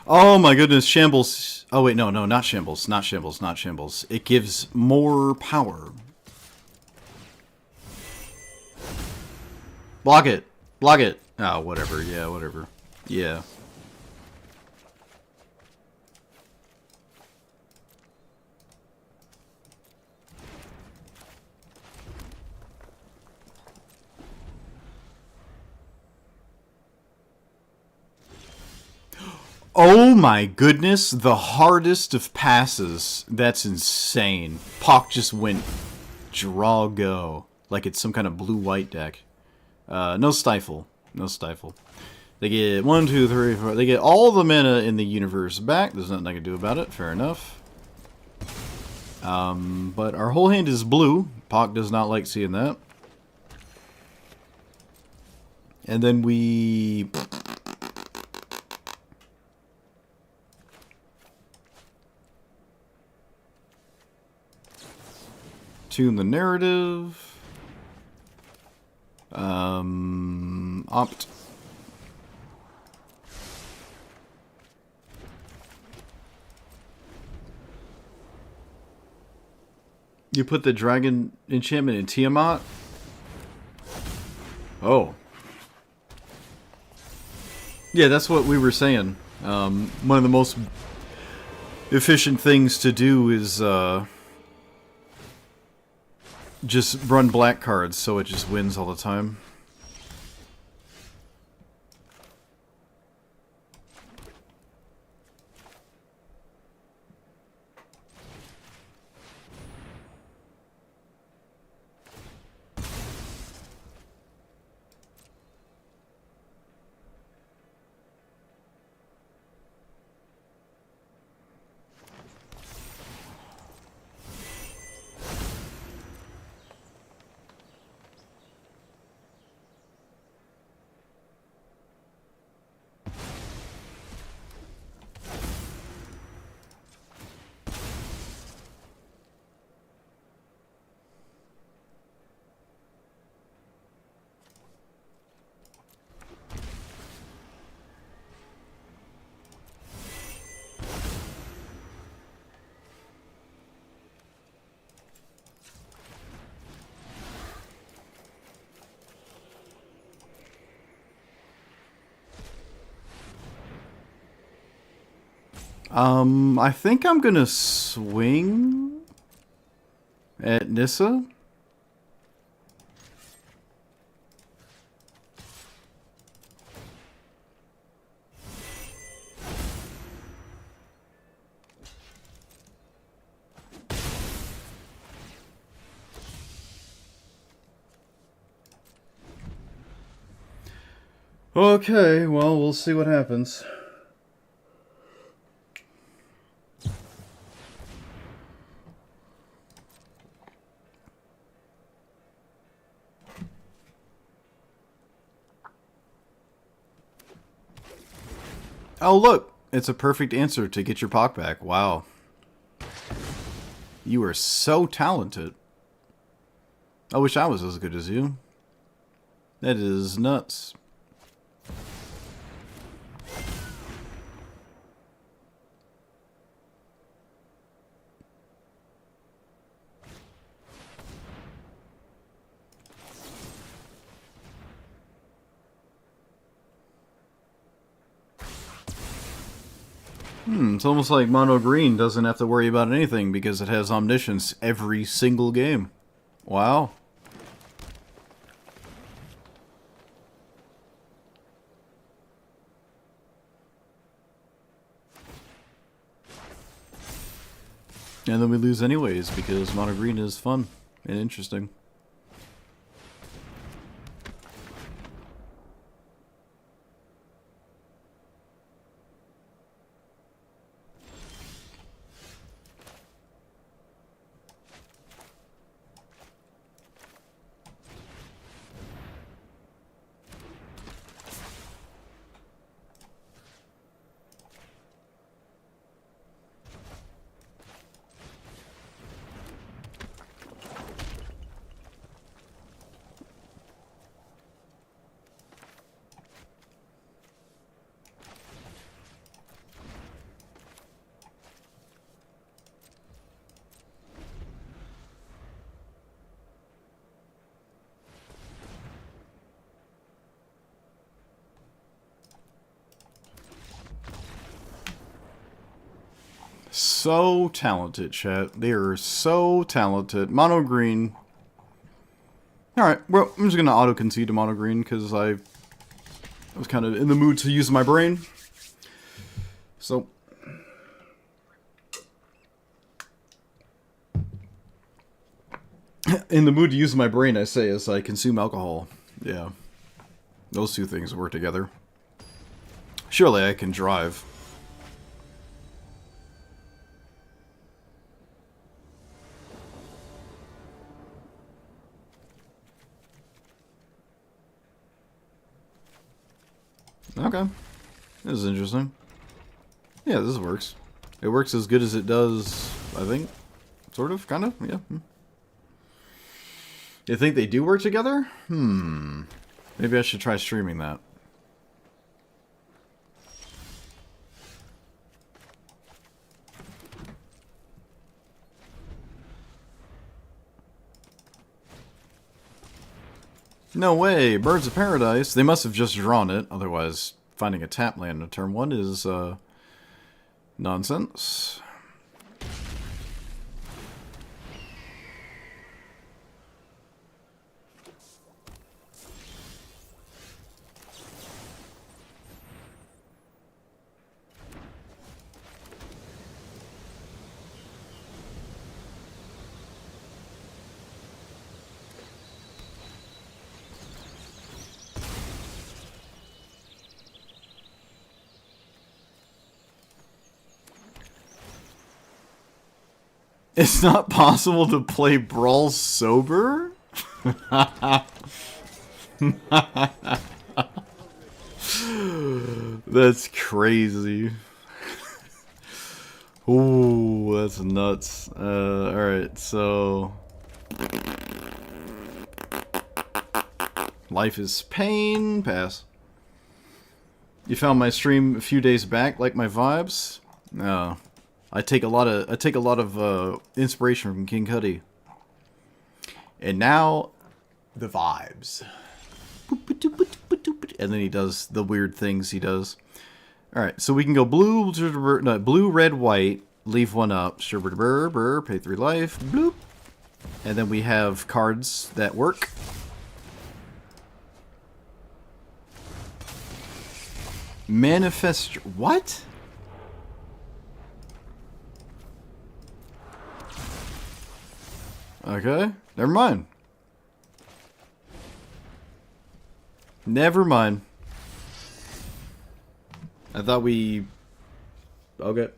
Oh my goodness, shambles. Oh wait, no, not shambles. Not shambles, not shambles. It gives more power. Block it. Block it. Oh, whatever. Yeah, whatever. Yeah. Oh my goodness, the hardest of passes. That's insane. Pock just went draw go. Like it's some kind of blue-white deck. No stifle. No stifle. They get 1, 2, 3, 4. They get all the mana in the universe back. There's nothing I can do about it. Fair enough. But our whole hand is blue. Pock does not like seeing that. And then we... tune the narrative. Opt. You put the dragon enchantment in Tiamat? Oh. Yeah, that's what we were saying. One of the most efficient things to do is just run black cards so it just wins all the time. I think I'm gonna swing at Nissa. Okay, well, we'll see what happens. Oh, look! It's a perfect answer to get your Pock back. Wow. You are so talented. I wish I was as good as you. That is nuts. It's almost like Mono Green doesn't have to worry about anything because it has Omniscience every single game. Wow. And then we lose anyways because Mono Green is fun and interesting. so talented, chat. They are so talented. Mono green. Alright, well, I'm just gonna auto-concede to mono green because I was kind of in the mood to use my brain. So... in the mood to use my brain, I say, as I consume alcohol. Yeah. Those two things work together. Surely I can drive. Okay. This is interesting. Yeah, this works. It works as good as it does, I think. Sort of, kind of, yeah. You think they do work together? Maybe I should try streaming that. No way, Birds of Paradise. They must have just drawn it, otherwise finding a tap land in turn 1 is nonsense. It's not possible to play Brawl sober? That's crazy. Ooh, that's nuts. Alright, so... Life is pain. Pass. You found my stream a few days back, like my vibes? No. I take a lot of inspiration from King Cudi. And now the vibes. And then he does the weird things he does. Alright, so we can go blue, blue, red, white, leave one up, pay 3 life, bloop. And then we have cards that work. Manifest... What? Okay, never mind. Never mind. I thought we... Okay.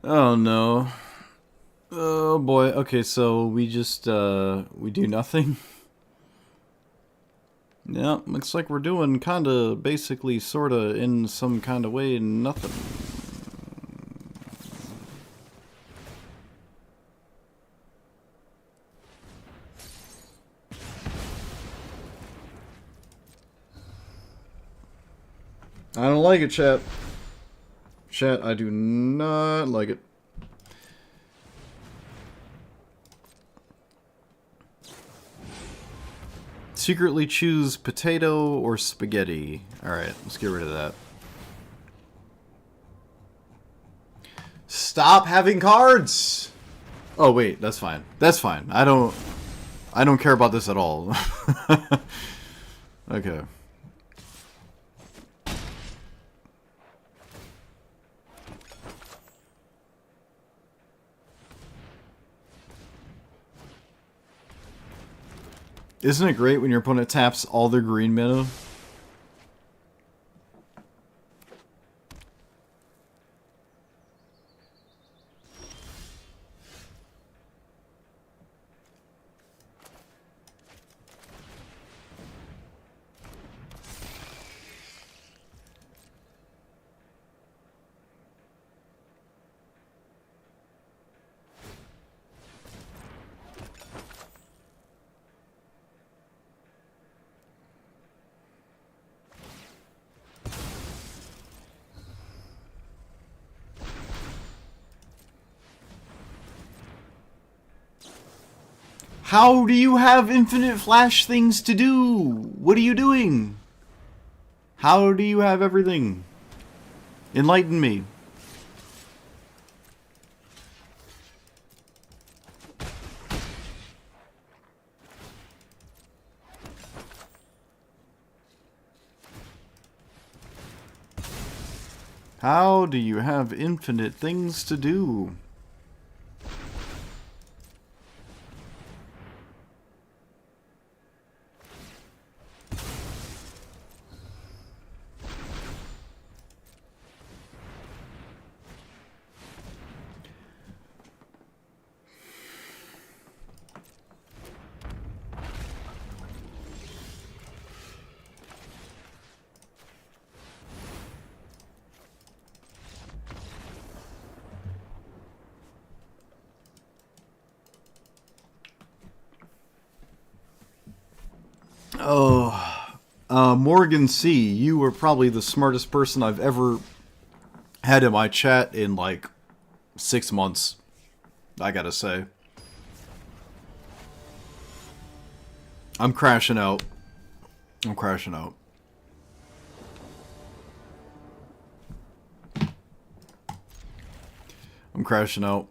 Oh no. Oh boy. Okay, so we just we do nothing. Yeah, looks like we're doing kinda basically sorta in some kinda way nothing. I don't like it, chat. Chat, I do not like it. Secretly choose potato or spaghetti. Alright, let's get rid of that. Stop having cards! Oh wait, that's fine. That's fine. I don't care about this at all. Okay. Isn't it great when your opponent taps all their green mana? How do you have infinite flash things to do? What are you doing? How do you have everything? Enlighten me. How do you have infinite things to do? Oh, Morgan C., you were probably the smartest person I've ever had in my chat in like 6 months, I gotta say. I'm crashing out. I'm crashing out. I'm crashing out.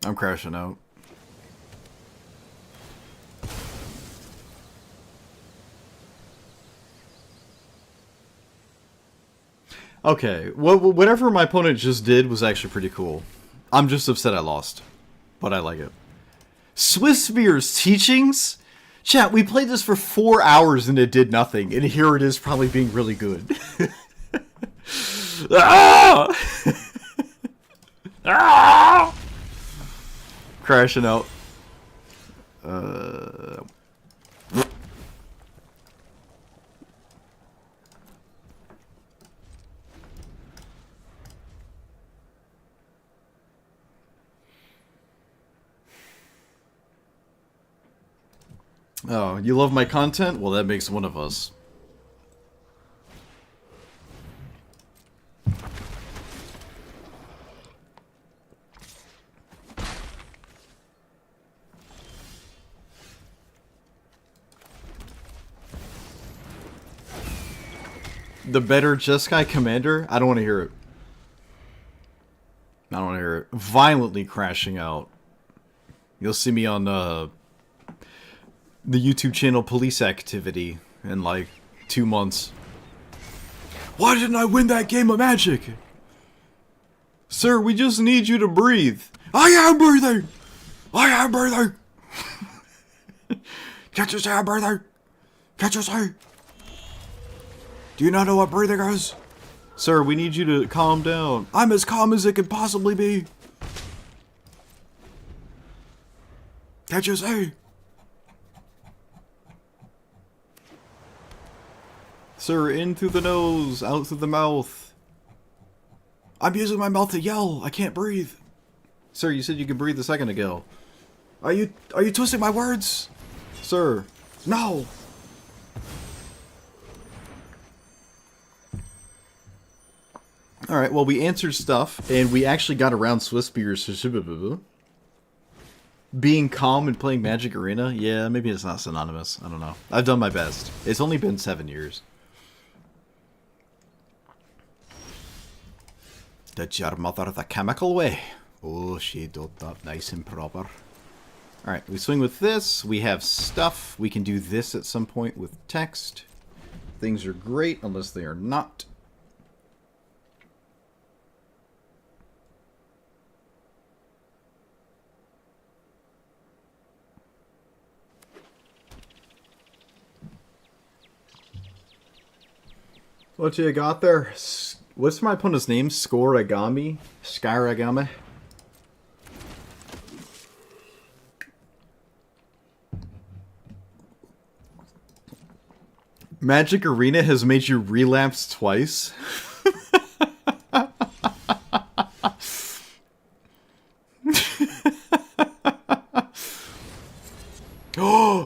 I'm crashing out. Okay, whatever my opponent just did was actually pretty cool. I'm just upset I lost, but I like it. Swissbeer's teachings? Chat, we played this for 4 hours and it did nothing, and here it is probably being really good. Ah! Ah! Crashing out. Oh, you love my content? Well, that makes one of us. The better Jeskai commander? I don't want to hear it. I don't want to hear it. Violently crashing out. You'll see me on the YouTube channel Police Activity in like 2 months. Why didn't I win that game of Magic? Sir, we just need you to breathe. I am breathing! I am breathing! Can't you say I'm breathing? Can't you say? Do you not know what breathing is? Sir, we need you to calm down. I'm as calm as it can possibly be. Can't you say? Sir, in through the nose, out through the mouth. I'm using my mouth to yell. I can't breathe. Sir, you said you could breathe a second ago. Are you twisting my words? Sir. No. Alright, well, we answered stuff, and we actually got around Swissbeer's. Being calm and playing Magic Arena? Yeah, maybe it's not synonymous. I don't know. I've done my best. It's only been 7 years. Did your mother the chemical way? Oh, she did that nice and proper. Alright, we swing with this. We have stuff. We can do this at some point with text. Things are great unless they are not. What you got there? What's my opponent's name? Scoragami? Skyragami? Magic Arena has made you relapse twice?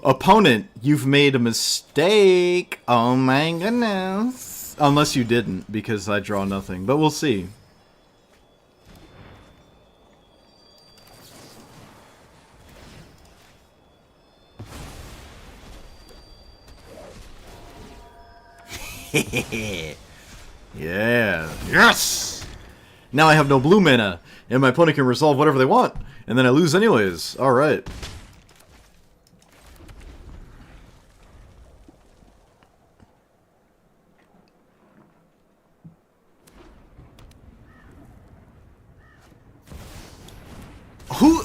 Opponent, you've made a mistake. Oh my goodness. Unless you didn't, because I draw nothing. But we'll see. Yeah. Yes! Now I have no blue mana, and my opponent can resolve whatever they want, and then I lose anyways. Alright.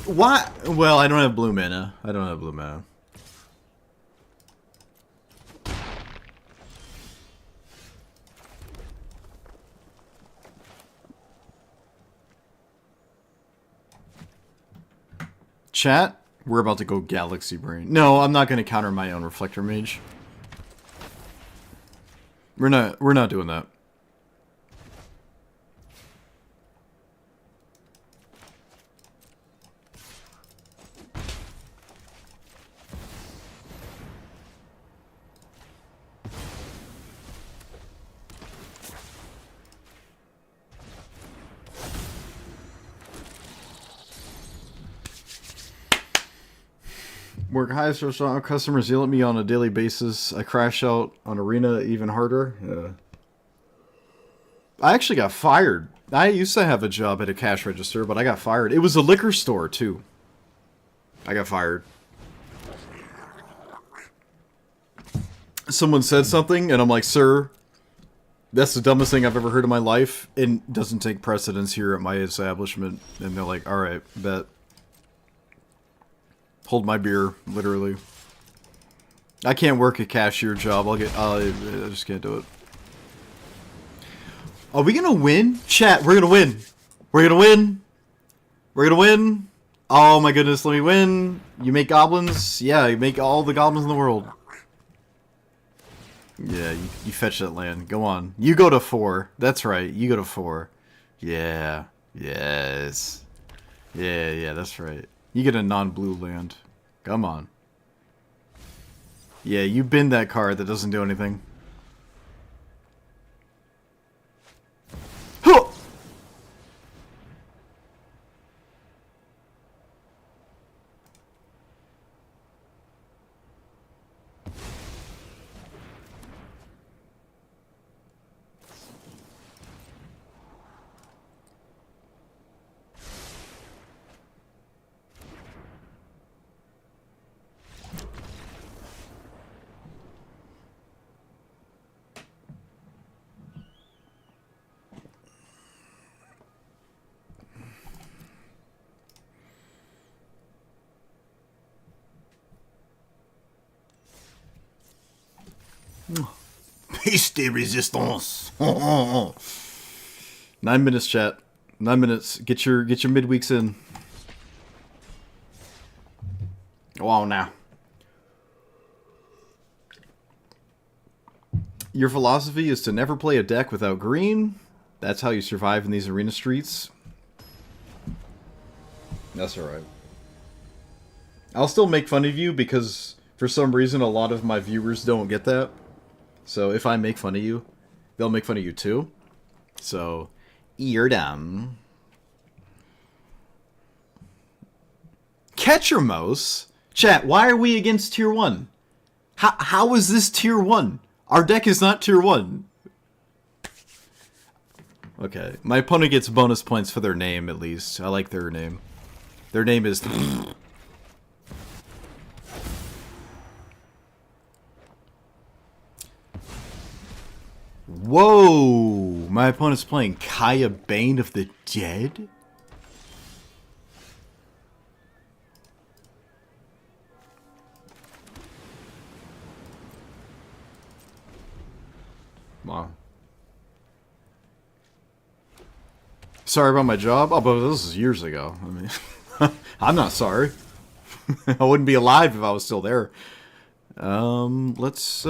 What? Well, I don't have blue mana. I don't have blue mana. Chat, we're about to go Galaxy Brain. No, I'm not going to counter my own Reflector Mage. We're not doing that. Work highest restaurant customers yell at me on a daily basis. I crash out on Arena even harder. Yeah. I actually got fired. I used to have a job at a cash register, but I got fired. It was a liquor store, too. I got fired. Someone said something, and I'm like, sir, that's the dumbest thing I've ever heard in my life. It doesn't take precedence here at my establishment. And they're like, alright, bet. Hold my beer, literally. I can't work a cashier job. I just can't do it. Are we gonna win? Chat, we're gonna win. We're gonna win. We're gonna win. Oh my goodness, let me win. You make goblins? Yeah, you make all the goblins in the world. Yeah, you fetch that land. Go on. You go to 4. That's right. You go to 4. Yeah. Yes. Yeah, that's right. You get a non-blue land. Come on. Yeah, you bin that card that doesn't do anything. Huh! Piece de resistance. 9 minutes, chat. 9 minutes. Get your midweeks in. Go on now. Your philosophy is to never play a deck without green. That's how you survive in these arena streets. That's alright. I'll still make fun of you because for some reason a lot of my viewers don't get that. So if I make fun of you, they'll make fun of you too. So, you're dumb. Catcher Mouse? Chat, why are we against tier 1? How is this tier 1? Our deck is not tier 1. Okay, my opponent gets bonus points for their name, at least. I like their name. Their name is... Whoa! My opponent's playing Kaya, Bane of the Dead? Wow. Sorry about my job? Oh, but this is years ago. I mean, I'm not sorry. I wouldn't be alive if I was still there. Let's,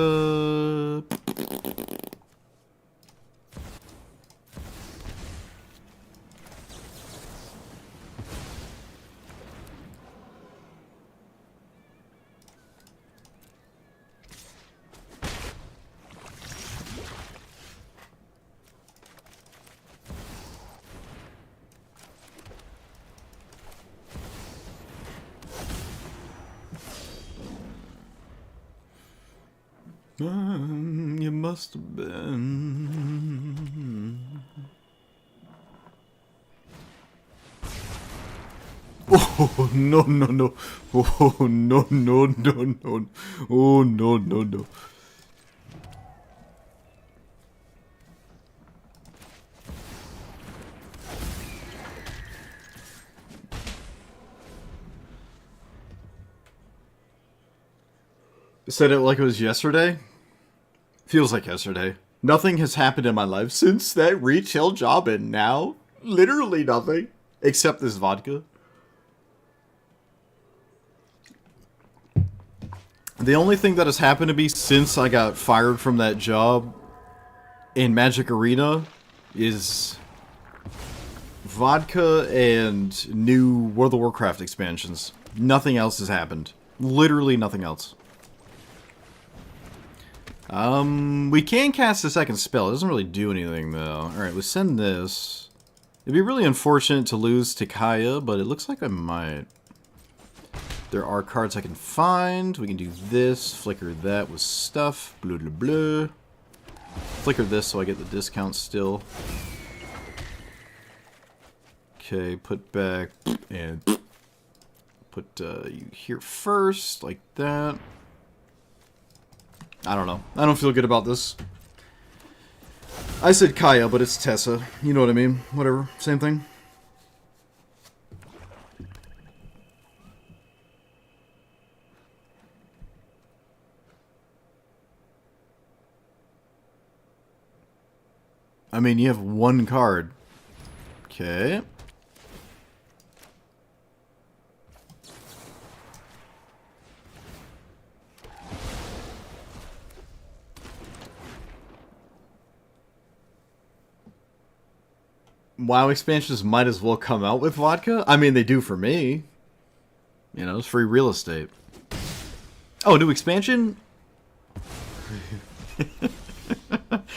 you must have been... Oh, no, no, no. Oh, no, no, no, no. Oh, no, no, no. Said it like it was yesterday? Feels like yesterday. Nothing has happened in my life since that retail job, and now, literally nothing. Except this vodka. The only thing that has happened to me since I got fired from that job in Magic Arena is vodka and new World of Warcraft expansions. Nothing else has happened. Literally nothing else. We can cast a second spell. It doesn't really do anything, though. Alright, we send this. It'd be really unfortunate to lose to Kaya, but it looks like I might. There are cards I can find. We can do this. Flicker that with stuff. Blah, blah, blah. Flicker this so I get the discount still. Okay, put back and put you here first, like that. I don't know. I don't feel good about this. I said Kaya, but it's Tessa. You know what I mean? Whatever. Same thing. I mean, you have one card. Okay. WoW expansions might as well come out with vodka. I mean, they do for me. You know, it's free real estate. Oh, new expansion?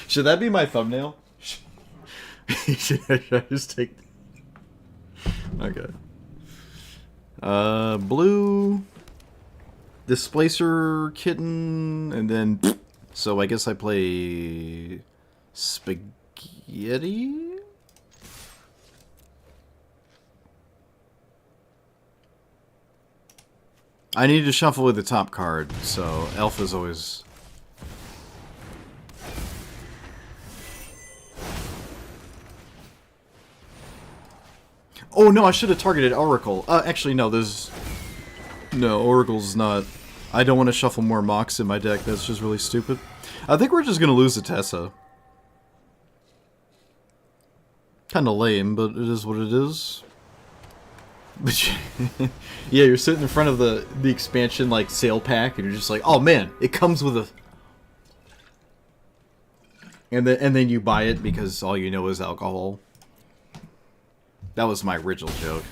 Should that be my thumbnail? Should I just take... Okay. Blue... Displacer Kitten, and then... So I guess I play... Spaghetti? I need to shuffle with the top card, so Alpha's always... Oh no, I should have targeted Oracle. Actually no, there's... No, Oracle's not... I don't want to shuffle more Mox in my deck, that's just really stupid. I think we're just gonna lose to Tessa. Kinda lame, but it is what it is. But yeah, you're sitting in front of the expansion like sale pack, and you're just like, oh man, it comes with a, and then you buy it because all you know is alcohol. That was my original joke.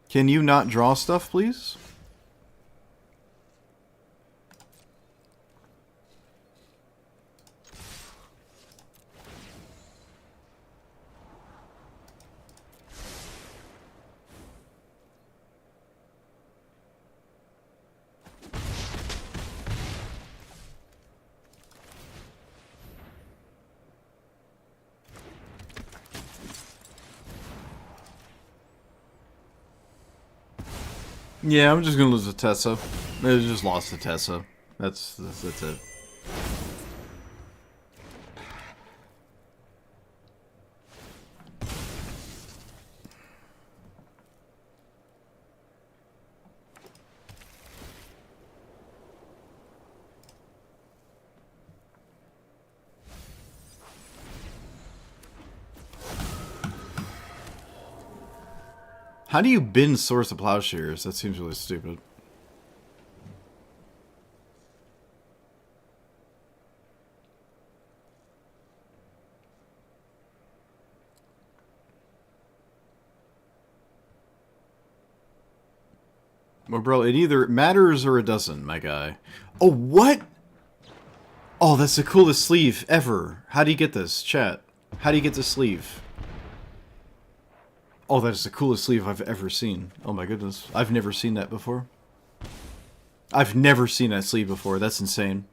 Can you not draw stuff, please? Yeah, I'm just gonna lose to Tessa. I just lost to Tessa. That's it. How do you bin Swords of Plowshares? That seems really stupid. Well, bro, it either matters or it doesn't, my guy. Oh, what? Oh, that's the coolest sleeve ever. How do you get this, chat? How do you get this sleeve? Oh, that is the coolest sleeve I've ever seen. Oh my goodness. I've never seen that before. I've never seen that sleeve before. That's insane.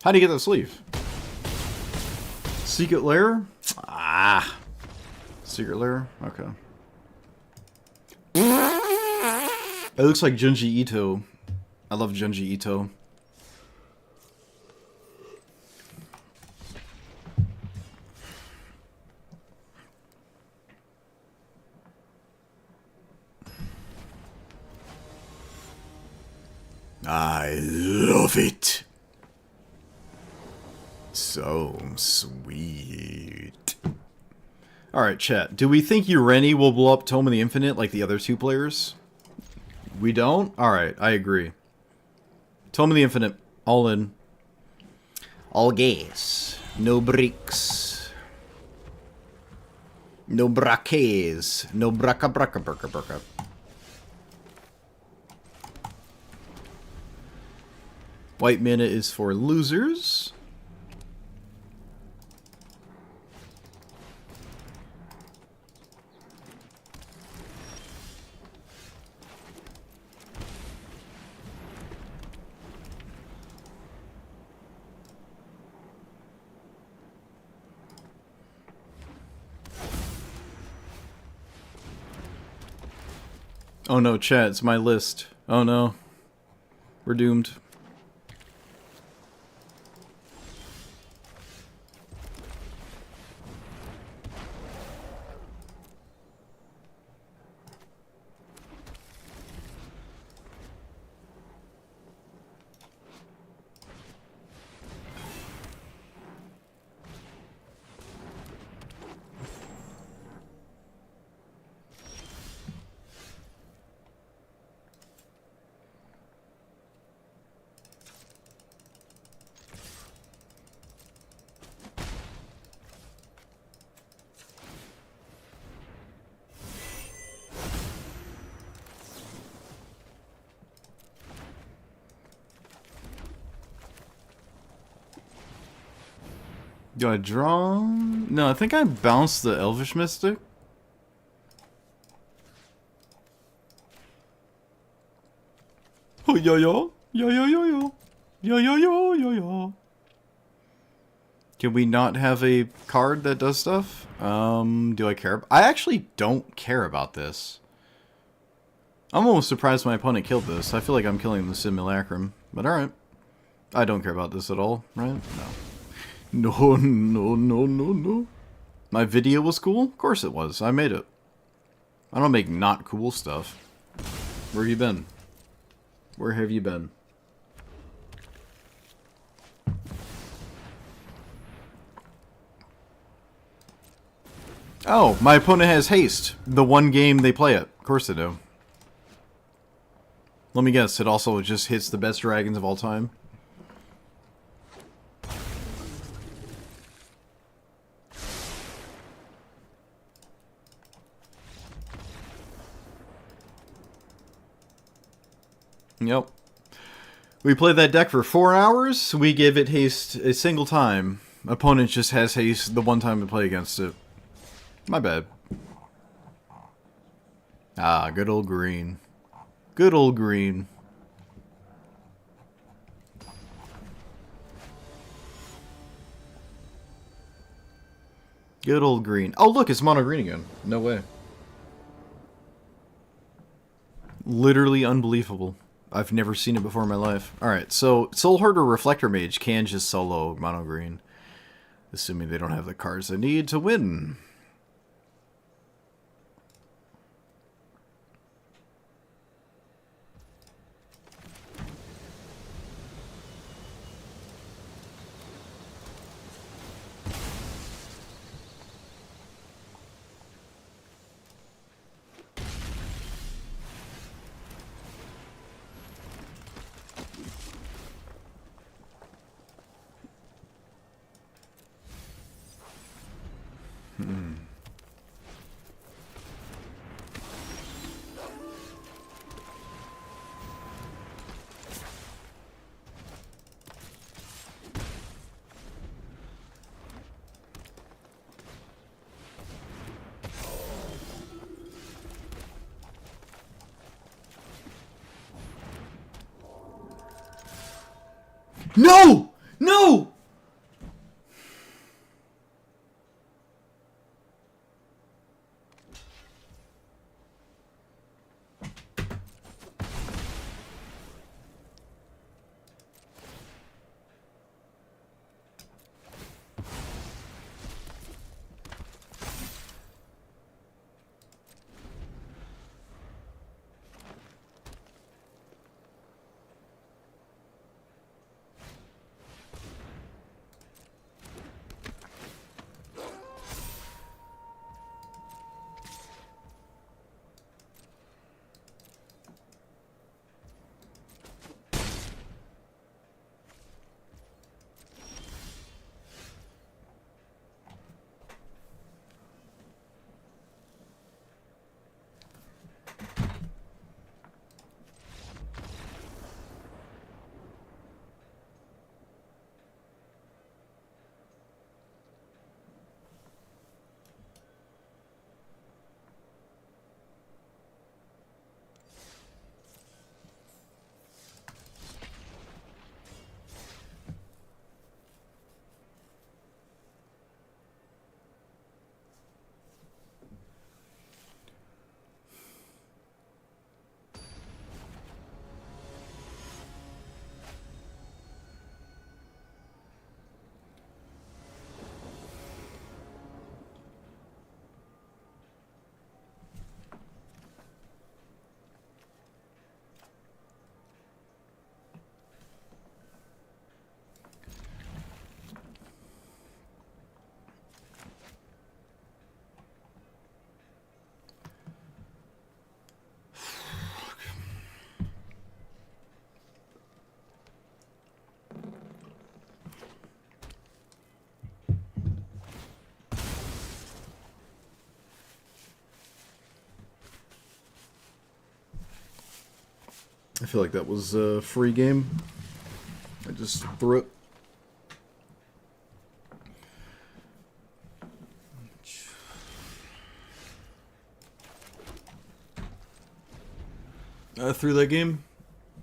How do you get that sleeve? Secret lair? Ah. Secret lair? Okay. It looks like Junji Ito. I love Junji Ito. I love it. So sweet. Alright, chat. Do we think Ureni will blow up Tome of the Infinite like the other two players? We don't? Alright, I agree. Tome of the Infinite. All in. All gas. No bricks. No braques. No braca braca braca braca. White mana is for losers. Oh no, chat, it's my list. Oh no. We're doomed. Do I draw? No, I think I bounced the Elvish Mystic. Oh, yo yo. Yo yo yo yo. Yo yo yo yo yo. Can we not have a card that does stuff? Do I care? I actually don't care about this. I'm almost surprised my opponent killed this. I feel like I'm killing the Simulacrum. But alright. I don't care about this at all, right? No. No, no, no, no, no. My video was cool? Of course it was. I made it. I don't make not cool stuff. Where have you been? Where have you been? Oh, my opponent has haste. The one game they play it. Of course they do. Let me guess, it also just hits the best dragons of all time. Yep. We play that deck for 4 hours, we give it haste a single time. Opponent just has haste the one time we play against it. My bad. Ah, good old green. Good old green. Good old green. Oh, look, it's mono green again. No way. Literally unbelievable. I've never seen it before in my life. Alright, so Soul Herd or Reflector Mage can just solo mono green. Assuming they don't have the cards they need to win. No! No! I feel like that was a free game. I just threw it. I threw that game.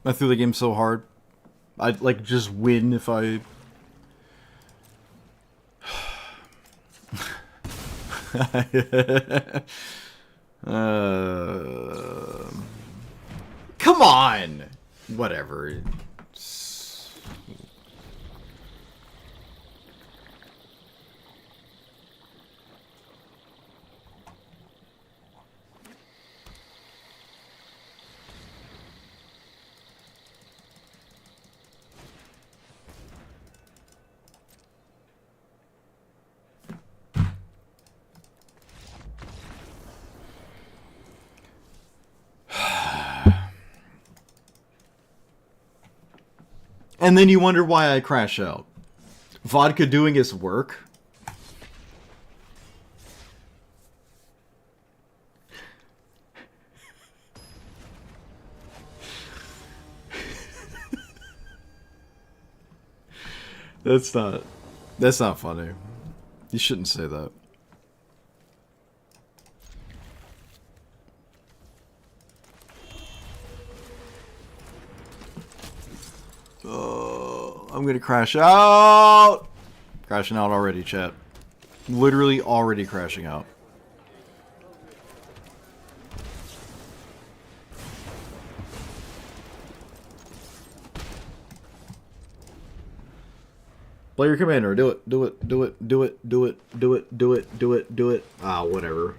I threw the game so hard. I'd like just win if I... Come on! Whatever. And then you wonder why I crash out. Vodka doing its work? That's not funny. You shouldn't say that. I'm gonna crash out! Crashing out already, chat. Literally already crashing out. Play your commander. Do it. Do it. Do it. Do it. Do it. Do it. Do it. Do it. Do it. Ah, whatever.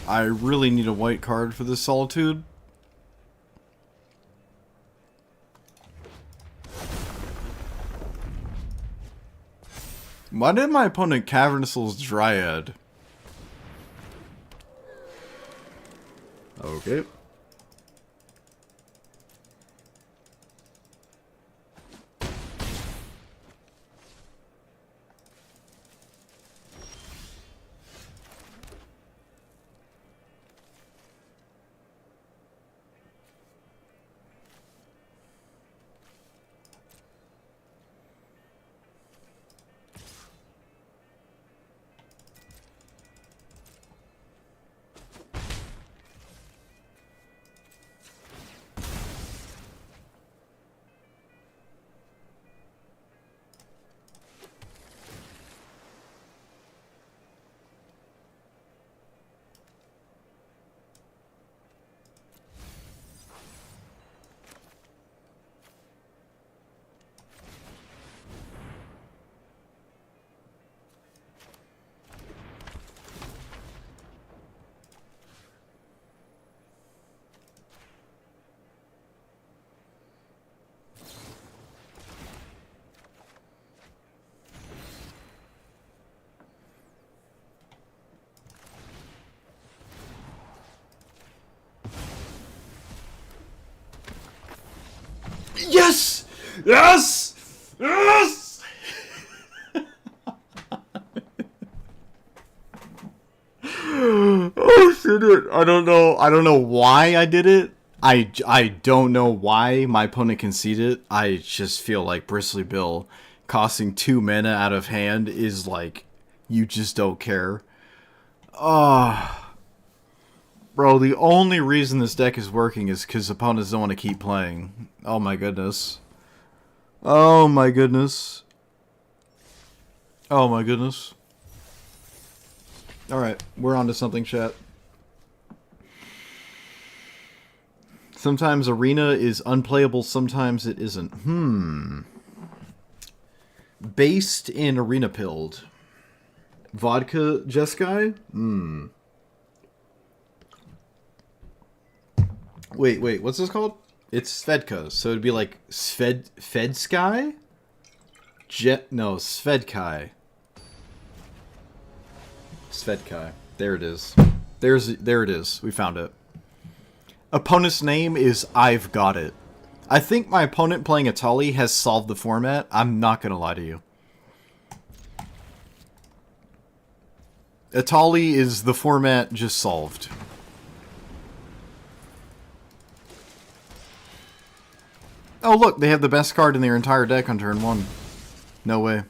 I really need a white card for this Solitude. Why did my opponent Cavernacel's Dryad? Okay. Yes! Yes! Yes! Oh shit! I don't know why I did it. I don't know why my opponent conceded. I just feel like Bristly Bill costing 2 mana out of hand is like, you just don't care. Bro, the only reason this deck is working is because opponents don't want to keep playing. Oh my goodness. Oh my goodness. Oh my goodness. Alright, we're on to something, chat. Sometimes Arena is unplayable, sometimes it isn't. Based in Arena Pilled. Vodka Jeskai? Wait, what's this called? It's Svedka, so it'd be like Fedsky? No, Svedkai. Svedkai. There it is. There it is. We found it. Opponent's name is I've Got It. I think my opponent playing Atali has solved the format. I'm not gonna lie to you. Atali is the format just solved. Oh look, they have the best card in their entire deck on turn 1. No way.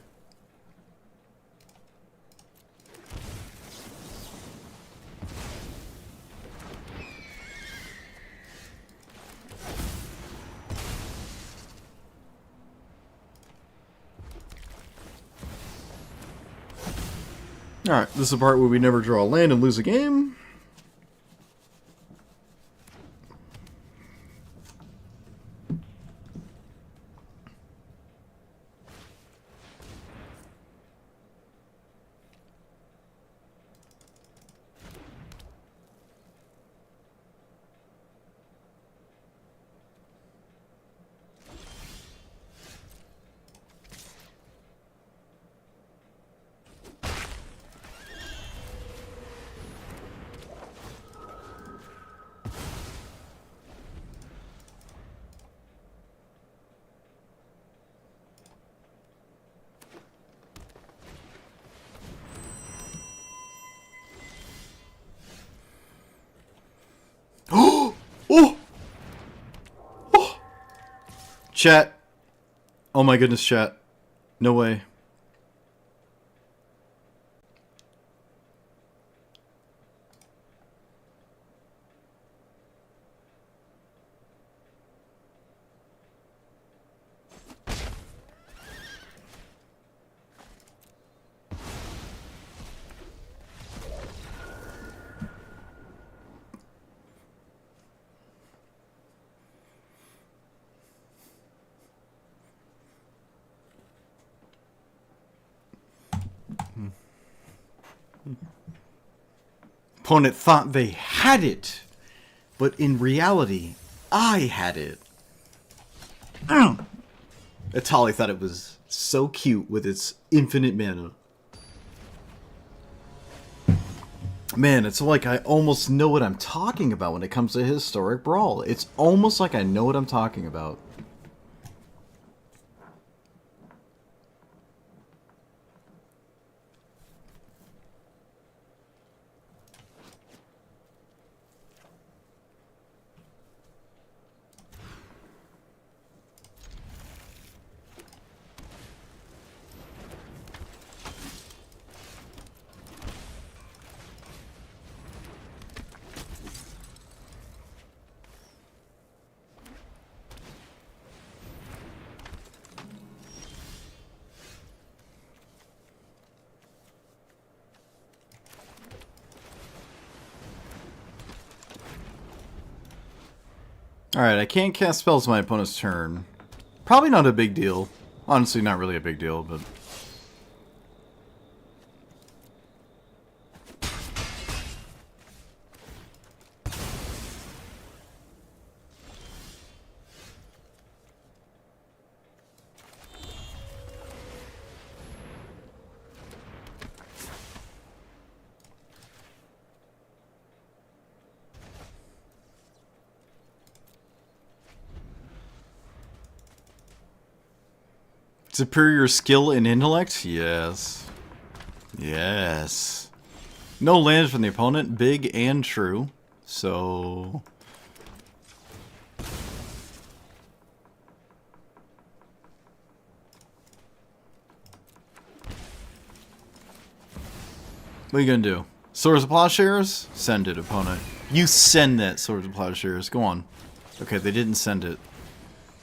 Alright, this is the part where we never draw a land and lose a game. Chat. Oh my goodness, chat. No way. Opponent thought they had it, but in reality, I had it. Atali thought it was so cute with its infinite mana. Man, it's like I almost know what I'm talking about when it comes to Historic Brawl. It's almost like I know what I'm talking about. Alright, I can't cast spells my opponent's turn. Probably not a big deal. Honestly, not really a big deal, but... Superior skill and intellect? Yes. Yes. No lands from the opponent, big and true. So... what are you gonna do? Swords of Plowshares? Send it, opponent. You send that, Swords of Plowshares. Go on. Okay, they didn't send it.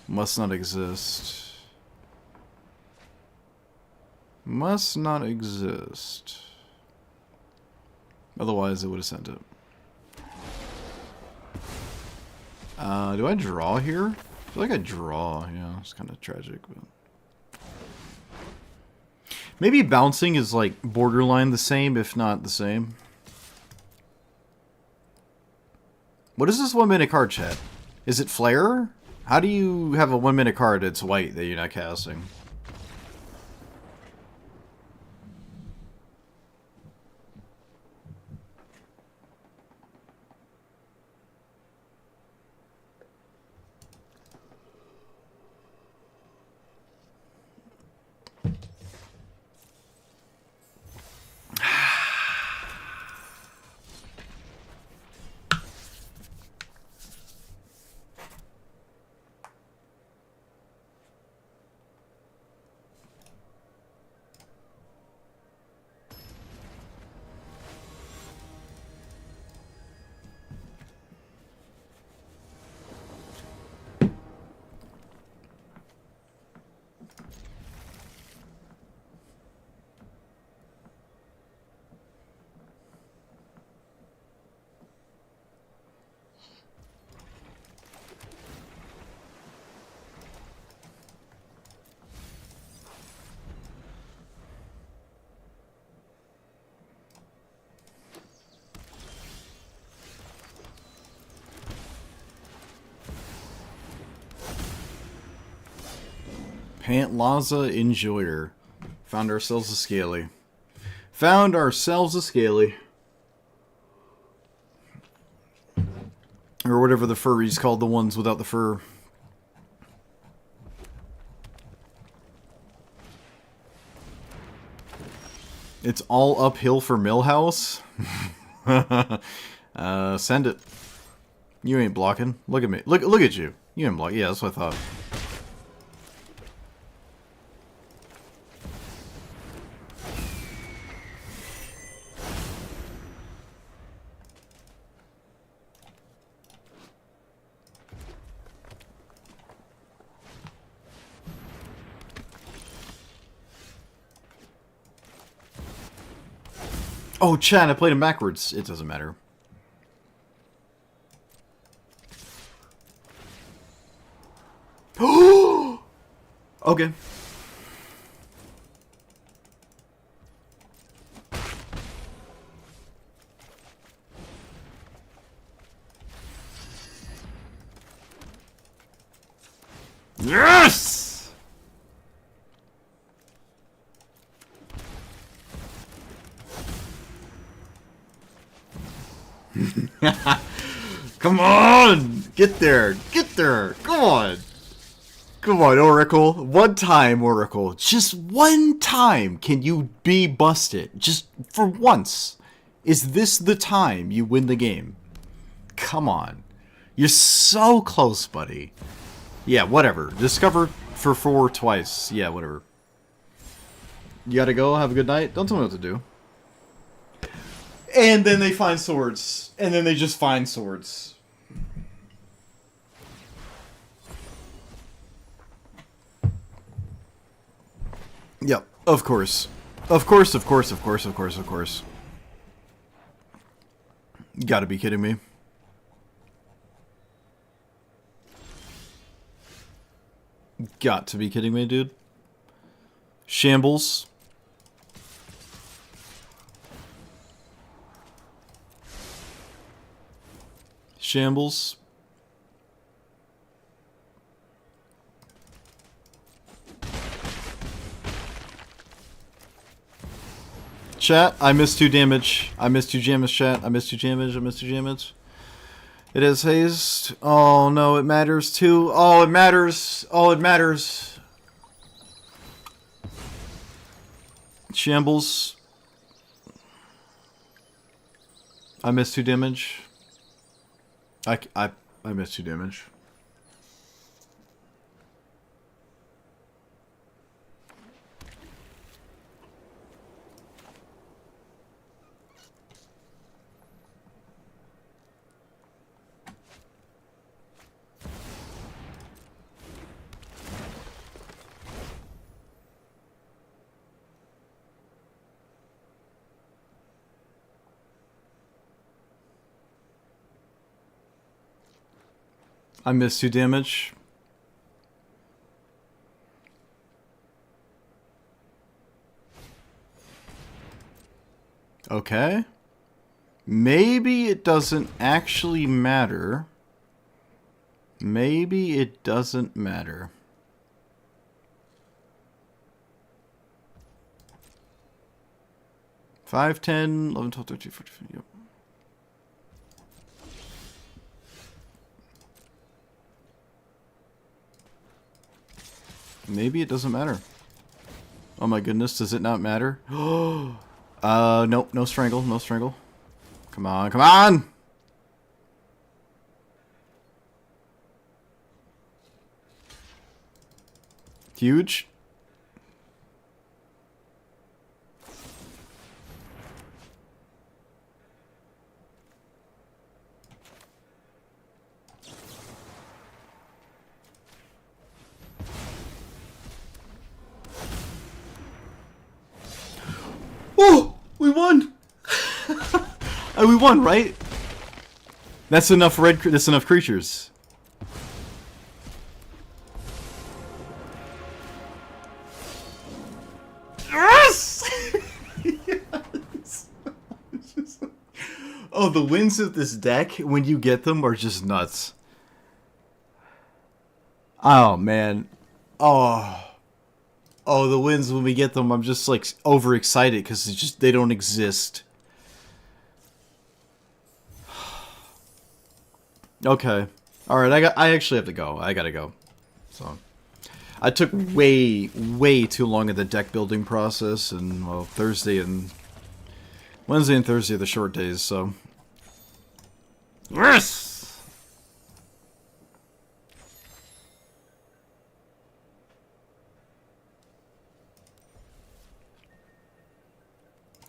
Must not exist. Must not exist. Otherwise, it would have sent it. Do I draw here? I feel like I draw. Yeah, it's kind of tragic, but... maybe bouncing is like borderline the same, if not the same. What is this 1 minute card, chat? Is it Flare? How do you have a 1 minute card that's white that you're not casting? Pantlaza Enjoyer. Found ourselves a Scaly. Found ourselves a Scaly. Or whatever the furries called the ones without the fur. It's all uphill for Millhouse? Send it. You ain't blocking. Look at me. Look at you. You ain't blocking. Yeah, that's what I thought. Oh, Chad, I played him backwards. It doesn't matter. Okay. Yes! Come on! Get there! Get there! Come on! Come on, Oracle. One time, Oracle. Just one time can you be busted. Just for once. Is this the time you win the game? Come on. You're so close, buddy. Yeah, whatever. Discover for 4 twice. Yeah, whatever. You gotta go. Have a good night. Don't tell me what to do. And then they find swords. And then they just find swords. Yep, of course. Of course, of course, of course, of course, of course. You gotta be kidding me. Got to be kidding me, dude. Shambles. Shambles. Chat, I missed 2 damage. I missed 2 damage, chat. I missed 2 damage. I missed 2 damage. It is haste. Oh no, it matters too. Oh, it matters. Oh, it matters. Shambles. I missed 2 damage. I missed 2 damage. I missed 2 damage. Okay. Maybe it doesn't actually matter. Maybe it doesn't matter. Five, 10, 11, 12, 13, 14, 15, yep. Maybe it doesn't matter. Oh my goodness, does it not matter? Nope, no strangle, no strangle. Come on, come on! Huge. Oh, we won! We won, right? That's enough that's enough creatures. Yes! Yes! Oh, the wins of this deck, when you get them, are just nuts. Oh, man. Oh. Oh, the wins when we get them, I'm just like overexcited because it's just they don't exist. Okay. Alright, I actually have to go. I gotta go. So I took way too long in the deck building process, and well, Wednesday and Thursday are the short days, so yes!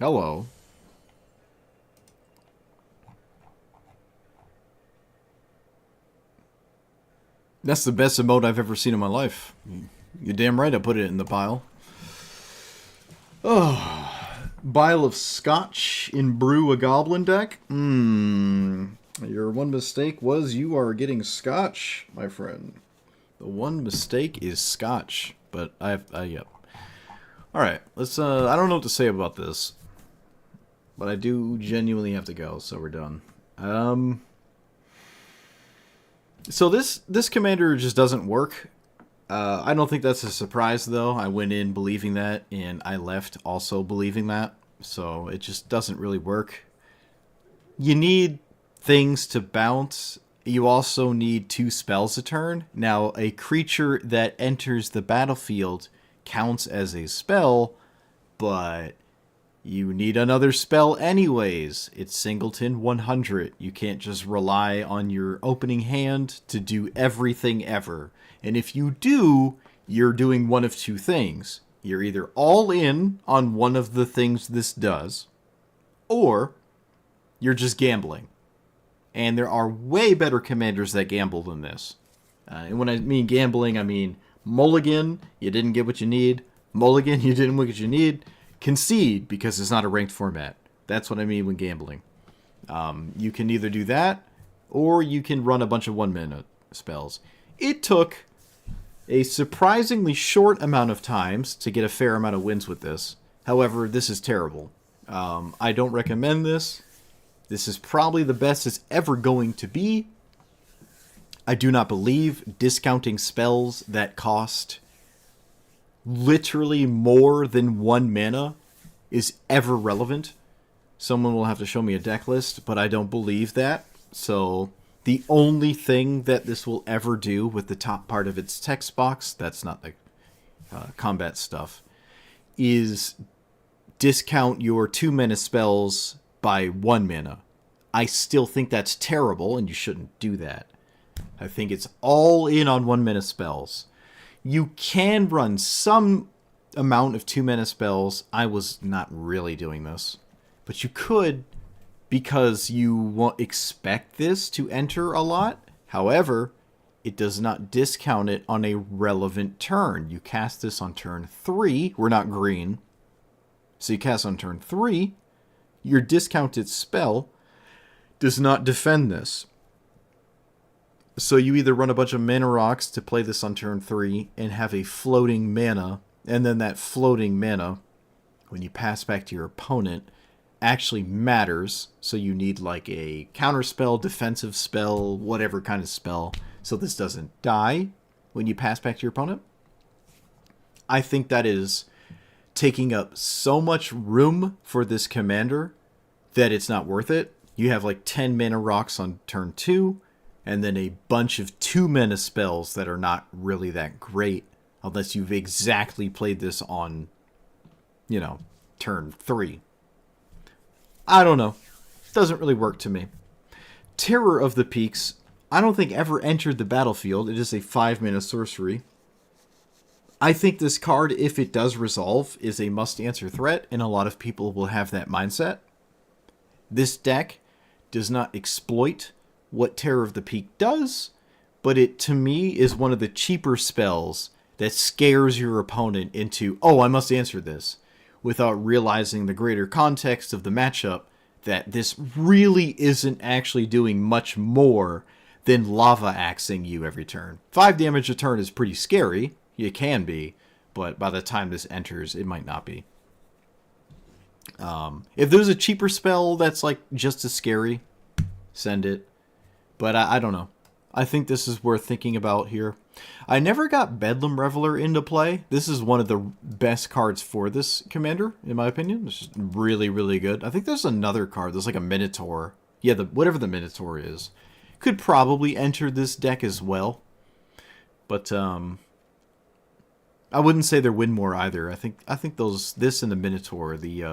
Hello. That's the best emote I've ever seen in my life. You're damn right I put it in the pile. Oh. Vial of scotch in brew a goblin deck? Your one mistake was you are getting scotch, my friend. The one mistake is scotch. But yep. Alright, let's, I don't know what to say about this. But I do genuinely have to go, so we're done. So this commander just doesn't work. I don't think that's a surprise, though. I went in believing that, and I left also believing that. So it just doesn't really work. You need things to bounce. You also need 2 spells a turn. Now, a creature that enters the battlefield counts as a spell, but you need another spell anyways. It's Singleton 100. You can't just rely on your opening hand to do everything ever. And if you do, you're doing one of 2 things. You're either all in on one of the things this does, or you're just gambling. And there are way better commanders that gamble than this. And when I mean gambling, I mean mulligan, you didn't get what you need. Mulligan, you didn't get what you need. Concede, because it's not a ranked format. That's what I mean when gambling. You can either do that, or you can run a bunch of 1-minute spells. It took a surprisingly short amount of times to get a fair amount of wins with this. However, this is terrible. I don't recommend this. This is probably the best it's ever going to be. I do not believe discounting spells that cost literally more than 1 mana is ever relevant. Someone will have to show me a deck list, but I don't believe that. So the only thing that this will ever do with the top part of its text box, that's not the combat stuff, is discount your 2 mana spells by 1 mana. I still think that's terrible, and you shouldn't do that. I think it's all in on 1 mana spells. You can run some amount of 2 mana spells. I was not really doing this. But you could, because you won't expect this to enter a lot. However, it does not discount it on a relevant turn. You cast this on turn 3. We're not green. So you cast on turn 3. Your discounted spell does not defend this. So you either run a bunch of mana rocks to play this on turn 3 and have a floating mana, and then that floating mana, when you pass back to your opponent, actually matters. So you need like a counter spell, defensive spell, whatever kind of spell, so this doesn't die when you pass back to your opponent. I think that is taking up so much room for this commander that it's not worth it. You have like 10 mana rocks on turn 2, and then a bunch of 2 mana spells that are not really that great unless you've exactly played this on, turn 3. I don't know. Doesn't really work to me. Terror of the Peaks, I don't think ever entered the battlefield. It is a 5 mana sorcery. I think this card, if it does resolve, is a must-answer threat, and a lot of people will have that mindset. This deck does not exploit what Terror of the Peak does, but it, to me, is one of the cheaper spells that scares your opponent into, oh, I must answer this, without realizing the greater context of the matchup, that this really isn't actually doing much more than lava axing you every turn. 5 damage a turn is pretty scary. It can be, but by the time this enters, it might not be. If there's a cheaper spell that's like just as scary, send it. But I don't know. I think this is worth thinking about here. I never got Bedlam Reveler into play. This is one of the best cards for this commander, in my opinion. It's really, really good. I think there's another card. There's like a Minotaur. Yeah, whatever the Minotaur is. Could probably enter this deck as well. But I wouldn't say they're Winmore either. I think this and the Minotaur, the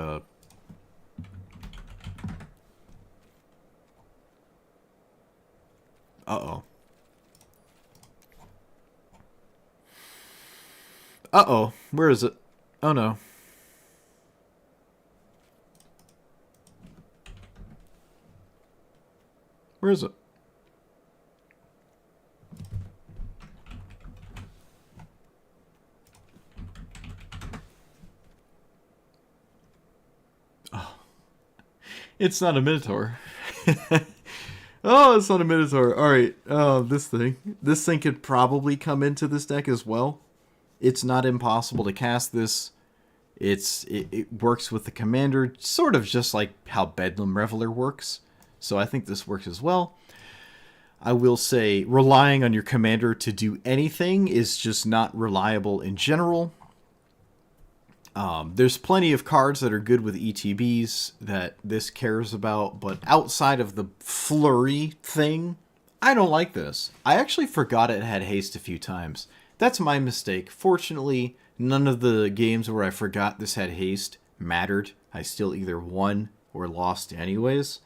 Uh-oh. Uh-oh. Where is it? Oh, no. Where is it? It's not a Minotaur. Oh, it's not a Minotaur. All right. This thing. This thing could probably come into this deck as well. It's not impossible to cast this. It works with the commander, sort of just like how Bedlam Reveler works. So I think this works as well. I will say relying on your commander to do anything is just not reliable in general. There's plenty of cards that are good with ETBs that this cares about, but outside of the flurry thing, I don't like this. I actually forgot it had haste a few times. That's my mistake. Fortunately, none of the games where I forgot this had haste mattered. I still either won or lost anyways.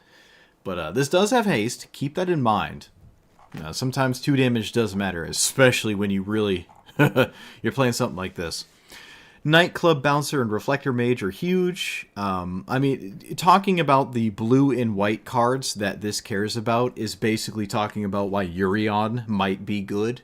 But this does have haste. Keep that in mind. Sometimes 2 damage does matter, especially when you really... you're playing something like this. Nightclub Bouncer and Reflector Mage are huge. I mean, talking about the blue and white cards that this cares about is basically talking about why Yorion might be good,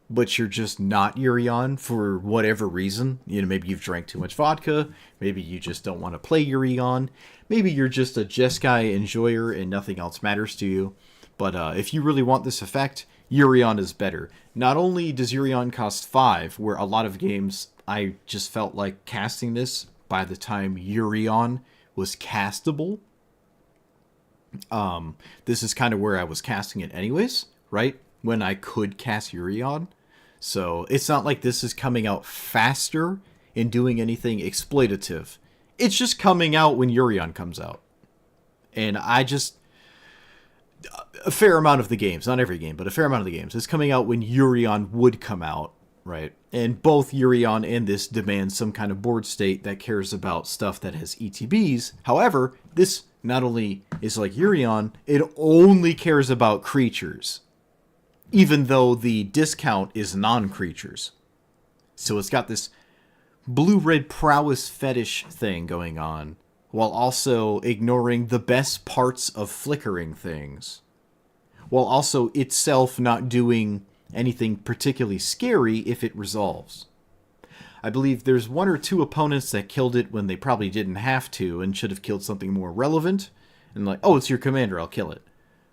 but you're just not Yorion for whatever reason. Maybe you've drank too much vodka. Maybe you just don't want to play Yorion. Maybe you're just a Jeskai enjoyer and nothing else matters to you. But if you really want this effect, Yorion is better. Not only does Yorion cost 5, where a lot of games I just felt like casting this by the time Yorion was castable. This is kind of where I was casting it anyways, right? When I could cast Yorion. So it's not like this is coming out faster and doing anything exploitative. It's just coming out when Yorion comes out. And a fair amount of the games, not every game, but a fair amount of the games, is coming out when Yorion would come out, right? And both Yorion and this demand some kind of board state that cares about stuff that has ETBs. However, this not only is like Yorion, it only cares about creatures, even though the discount is non-creatures. So it's got this blue-red prowess fetish thing going on, while also ignoring the best parts of flickering things, while also itself not doing anything particularly scary if it resolves. I believe there's 1 or 2 opponents that killed it when they probably didn't have to and should have killed something more relevant, and like, oh, it's your commander, I'll kill it.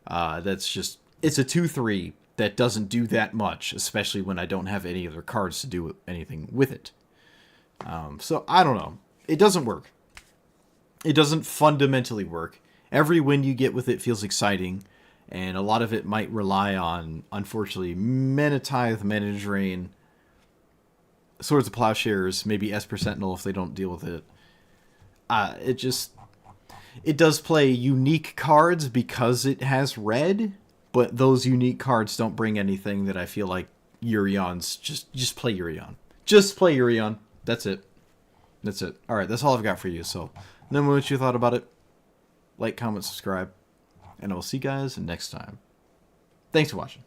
It's a 2/3 that doesn't do that much, especially when I don't have any other cards to do anything with it. So, I don't know. It doesn't work. It doesn't fundamentally work. Every win you get with it feels exciting, and a lot of it might rely on, unfortunately, Mana Tithe, Mana Drain, Swords of Plowshares, maybe Esper Sentinel if they don't deal with it. It does play unique cards because it has red, but those unique cards don't bring anything that I feel like Yurion's... Just play Yurion. Just play Yurion. That's it. That's it. Alright, that's all I've got for you, so... Let me know what you thought about it. Like, comment, subscribe. And I will see you guys next time. Thanks for watching.